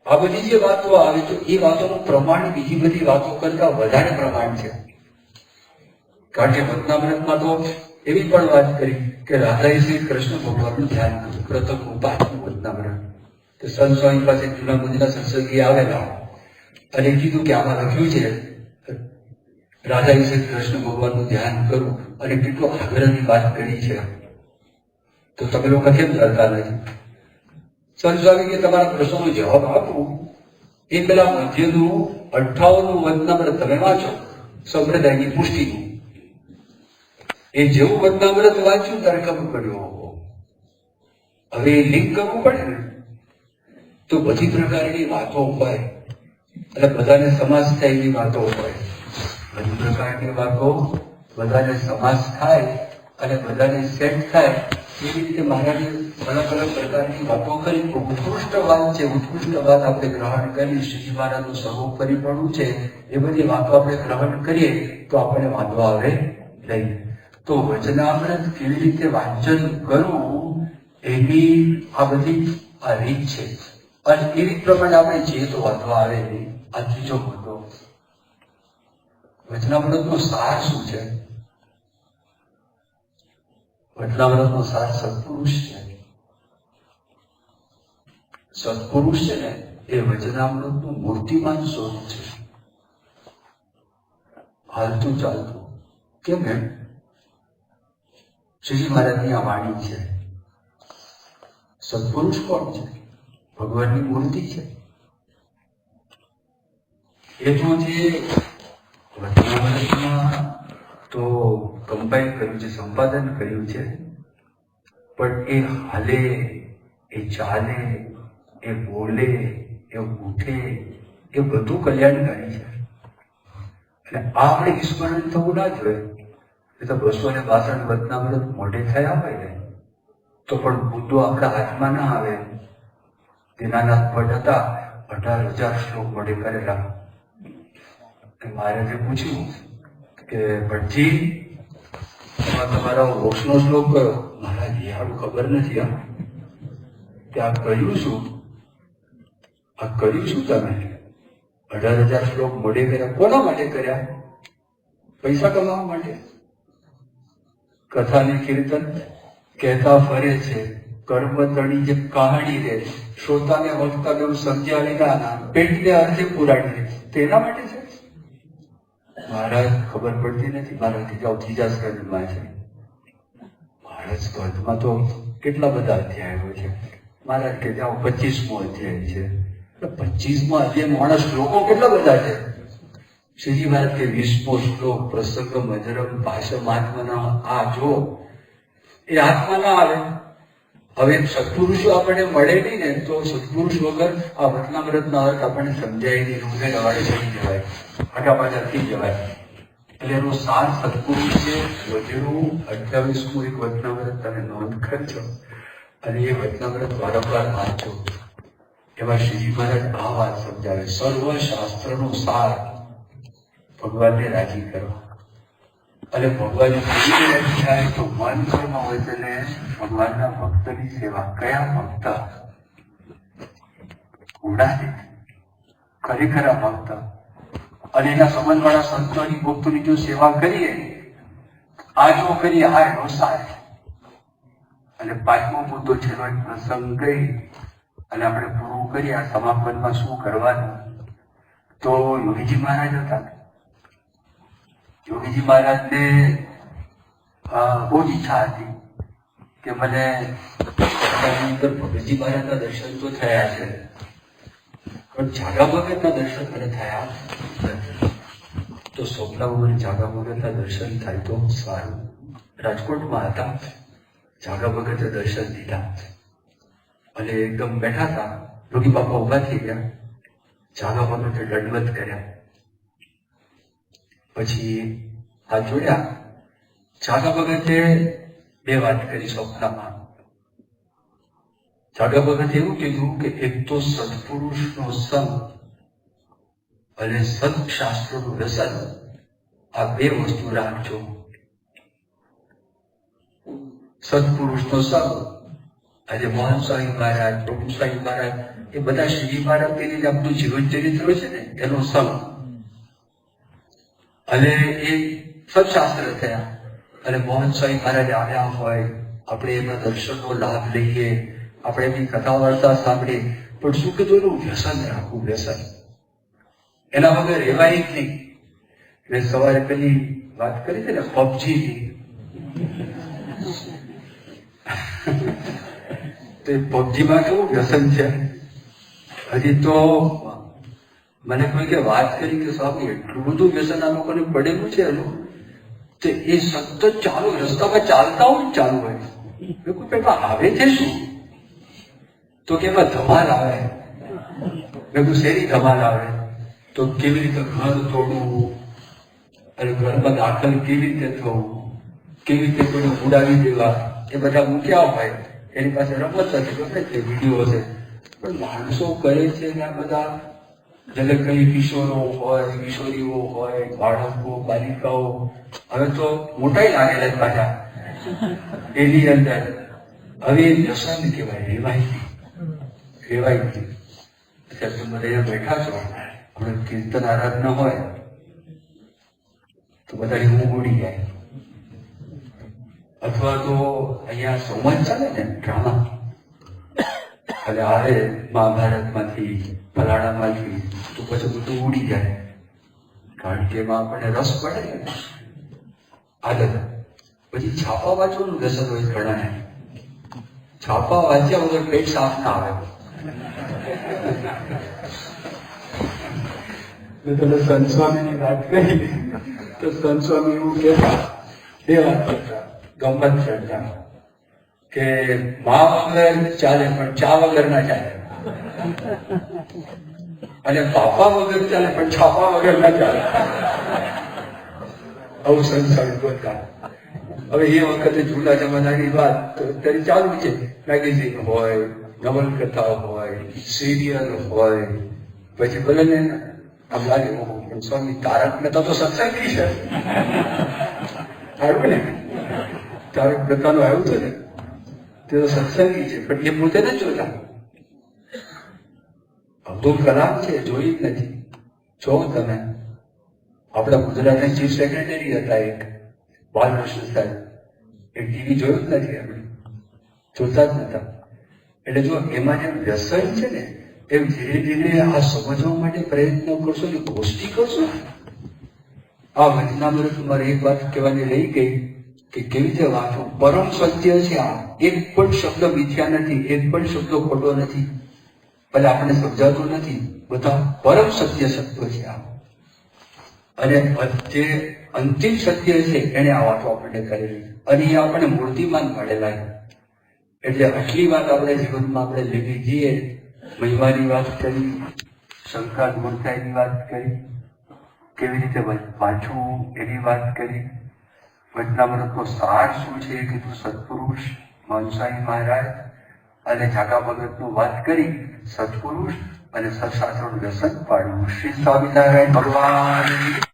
આ બધી જે વાતો આવે તો એ વાતોનું પ્રમાણ બીજી બધી વાતો કરતા વધારે પ્રમાણ છે. કારણ કે વચનામૃતમાં તો એવી પણ વાત કરી કે રાધાએ શ્રી કૃષ્ણ ભગવાનનું ધ્યાન કર્યું. પ્રથમ ઉપાસનું વચનામૃત. તો સંત સ્વામી પાસે જૂના મુનિના સત્સંગી આવેલા અને કીધું કે આમાં લખ્યું છે રાધાએ શ્રી કૃષ્ણ ભગવાનનું ધ્યાન કરું, અને કેટલો આગ્રહની વાત કરી છે, તો તમે લોકો કેમ કરતા નથી? સંત સ્વામી કે તમારા પ્રશ્નનો જવાબ આપું એ પેલા મધ્યનું 58નું વચનામૃત તમે વાંચો, સંપ્રદાયની પુષ્ટિનું. એ જેવું વચનામૃત વાંચ્યું ત્યારે ખબર પડ્યો હવે એ લિંક કરવું પડે ને, તો બધી પ્રકારની વાતો હોય અને બધાને સમાસ થાય એવી વાતો હોય. બધી પ્રકારની વાતો બધાને સમાસ થાય અને બધાને સેટ થાય એવી રીતે મહારાજે અલગ અલગ પ્રકારની વાતો કરી. ઉત્કૃષ્ટ વાત છે, ઉત્કૃષ્ટ વાત આપણે ગ્રહણ કરી. શ્રીજી મહારાજનું સર્વોપરીપણું છે, એ બધી વાતો આપણે ગ્રહણ કરીએ તો આપણે વાંધો આવે નહીં. તો વચનામૃત કેવી રીતે વાંચન કરવું એની આ બધી આ રીત છે, અને એ રીત પ્રમાણે આપણે જે તો વાંધો આવે નહીં. આ ત્રીજો મુદ્દો. વચનામૃતનો સાર શું છે? વચનામૃતનો સાર સત્પુરુષ છે. સત્પુરુષ છે ને એ વચનામૃતનું મૂર્તિમાન સ્વરૂપ છે, હાલતું ચાલતું. કેમ? શ્રીજી મહારાજની આ વાણી છે. સત્પુરુષ કોણ છે? ભગવાનની મૂર્તિ છે. એ તો જે વચનામૃતમાં તો કમ્પાઇલ કર્યું છે, સંપાદન કર્યું છે, પણ એ હાલે, એ ચાલે, એ બોલે, એ ઉઠે, એ બધું કલ્યાણકારી છે. એટલે આ આપણે વિસ્મરણ થવું ના જોઈએ. એ તો 262 વચનામૃત મોઢે થયા હોય ને તો પણ મુદ્દો આપણા હાથમાં ના આવે. દીનાનાથ ભટ્ટ હતા, 18,000 શ્લોક મોઢે કરેલા. મહારાજે પૂછ્યું કે ભટ્ટજી, તમારા મોક્ષનો શ્લોક કયો? મહારાજ એ હારું ખબર નથી. કે આ કર્યું શું? આ કર્યું શું તમે? 18,000 શ્લોક મોઢે કર્યા. કોના માટે કર્યા? પૈસા કમાવા માટે? કથા ને કીર્તન કહેતા ફરે છે, કર્મતણી જે કહાણી રે, શ્રોતાને વક્તા બેઉ સમજ્યા વિના પેટને અર્થે પુરાણી રે, તેના માટે છે? મહારાજ ખબર પડતી નથી. મહારાજ જાઓ ત્રીજા સ્કંદમાં છે. મહારાજ સ્કંદમાં તો કેટલા બધા અધ્યાયો છે. મહારાજ કે જાઓ 25મો અધ્યાય છે. 25મો અધ્યાય માણસ શ્લોકો કેટલા બધા છે. શ્રીજી મહારાજ કે 20મો શ્લોક પ્રસંગ મજરમ ભાષમાત્મના, આ જો એ હાથમાં ના આવે. હવે સત્પુરુષો આપણને મળે નહીં ને તો સત્પુરુષ વગર આ વચનામૃતનો અર્થ આપણને સમજાય નહીં. રૂપે રવાડે ચડી જવાય, ફટાફટ થઈ જવાય. એટલે એનો સાર સત્પુરુષ છે. વધેલું 28મું એક વચનામૃત તમે નોંધ કરજો અને એ વચનામૃત વારંવાર વાંચો. એમાં શ્રીજી મહારાજ આ વાત સમજાવે, સર્વ શાસ્ત્રનો સાર ભગવાનને રાજી કરવા. અને ભગવાન રાજી થાય તો મન કર્મ વચને ભગવાનના ભક્તની સેવા. કયા ભક્ત? ઉડાને ખરેખરા ભક્ત. અને એના સંબંધવાળા સંતોની ભક્તોની જો સેવા કરીએ, આ જો કરીએ, આ એનો સાર. અને 5મો મુદ્દો છેલ્લો એક પ્રસંગ ગઈ અને આપણે પૂરું કરીએ. આ સમાપનમાં શું કરવાનું? તો યોગીજી મહારાજ હતા. યોગીજી મહારાજને બહુ જ ઈચ્છા હતી કે મને ભગતજી મહારાજના દર્શન તો થયા છે, પણ જાગા ભગતના દર્શન મને થયા નથી. તો સોપલામાં જાગા ભગતના દર્શન થાય તો સારું. રાજકોટમાં હતા, જાગા ભગતે દર્શન દીધા અને એકદમ બેઠા હતા. યોગી બાપા ઉભા થઈ ગયા, જાગા ભગતે દંડવત કર્યા. પછી હાથ જોડ્યા. જાગા ભગતે 2 વાત કરી સ્વપ્નમાં. જાગા ભગતે એવું કીધું કે એક તો સત્પુરુષનો સંગ અને સત્શાસ્ત્રનું વ્યસન, આ 2 વસ્તુ રાખજો. સત્પુરુષનો સંગ આજે મોહન સ્વામી મહારાજ, પ્રભુ સ્વામી મહારાજ, એ બધા શ્રીજી મહારાજ તેની આપણું જીવન ચરિત્ર છે ને એનો સંગ. અને એ સત્શાસ્ત્ર થયા. અને મોહન સ્વામી મહારાજ આવ્યા હોય, આપણે એમના દર્શનનો લાભ લઈએ, આપણે એમની કથા વાર્તા સાંભળીએ, પણ શું કીધું? એનું વ્યસન રાખવું. વ્યસન એના વગર રહેવાય જ નહીં. મેં સવારે પેલી વાત કરી હતી ને પબજીની, તો પબજીમાં કેવું વ્યસન છે. હજી તો મને કોઈ કે વાત કરી કે સાહેબ એટલું બધું વ્યસન આ લોકોને પડેલું છે એનું, તો એ સતત ચાલુ રસ્તામાં ચાલતા હોય ચાલુ હોય. પેલા આવે છે શું? તો કે એમાં ધમાલ આવે. મેં શેરી ધમાલ આવે. તો કેવી રીતે ઘર તોડવું અને ઘરમાં દાખલ કેવી રીતે થવું, કેવી રીતે કોઈને ઉડાવી દેવા, એ બધા મૂક્યા હોય. એની પાસે રમત નથી, ગમે તે વિડીયો છે, પણ માણસો કરે છે ને આ બધા. એટલે કઈ કિશોરો હોય, કિશોરીઓ હોય, બાળકો, બાલિકાઓ, હવે તો મોટાઈ લાગેલા પાછા એની અંદર. હવે એ વ્યસન કહેવાય, રેવાય નહીં. અત્યારે તમે બધા બેઠા છો, આપણે કીર્તન આરાધના હોય તો બધા ઊંઘ ઉડી જાય. અથવા તો અહીંયા સંવાદ ચાલે ને ડ્રામા, એટલે આવે મહાભારતમાંથી, ફલાણામાંથી, તો પછી બધું ઉડી જાય. કારણ કે એમાં આપણને રસ પડે ને આદત. પછી છાપા વાંચવાનું વ્યસન હોય ઘણાને. છાપા વાંચ્યા વગર પેટ સાફ ના આવે. મેં તમને સંત સ્વામીની વાત કરી તો સંત સ્વામી એવું કહેતા, 2 વાત કરતા, ગમત કરતા કે મા વગર ચાલે પણ ચા વગર ના ચાલે, અને પાપા વગર ચાલે પણ છાપા વગર ના ચાલે. આવું સંસાર બોલતા. હવે એ વખતે જૂના જમાનાની વાત તો અત્યારે ચાલુ છે. મેગેઝિન હોય, નવલકથા હોય, સિરિયલ હોય, પછી ભલે ને આમ લાગે સ્વામી તારક મહેતા તો સત્સંગી છે. આવ્યું ને તારક મહેતાનું આવ્યું હતું ને તે તો સત્સંગી છે, પણ એ પોતે નથી જોતા. અબ્દુલ કલામ છે, જોઈ જ નથી. જો તમે આપણા ગુજરાતના ચીફ સેક્રેટરી હતા એક બાલકૃષ્ણ સાહેબ, એ ટીવી જોયું જ નથી, આપણે જોતા જ નતા. એટલે જો એમાં જે વ્યસન છે ને એમ ધીરે ધીરે આ સમજવા માટે પ્રયત્ન કરશો ને ગોષ્ઠી કરશો. આ વચનામૃત મારે એક વાત કહેવાની રહી ગઈ કે કેવી રીતે વાંચો. પરમ સત્ય છે આ, એક પણ શબ્દ મિથ્યા નથી, એક પણ શબ્દ ખોટો નથી. ભલે આપણને સમજાતું નથી, બધા પરમ સત્ય શબ્દો છે આ. અને જે અંતિમ સત્ય છે એને આ વાતો આપણને કરેલી અને એ આપણને મૂર્તિમાન મળેલા. એટલે આટલી વાત આપણે જીવનમાં આપણે લેવી જોઈએ. મહિમાની વાત કરી, શંકર મૂર્તાઈની વાત કરી, કેવી રીતે વાંચવું એની વાત કરી. વચનામૃતનો સાર શું છે એ કીધું. સત્પુરુષ મનસાઈ મહારાજ અને જાગા ભગતનું વાત કરી. સત્પુરુષ અને સત્શાસ્ત્રનું વ્યસન પાડવું. શ્રી સ્વામિનારાયણ ભગવાન.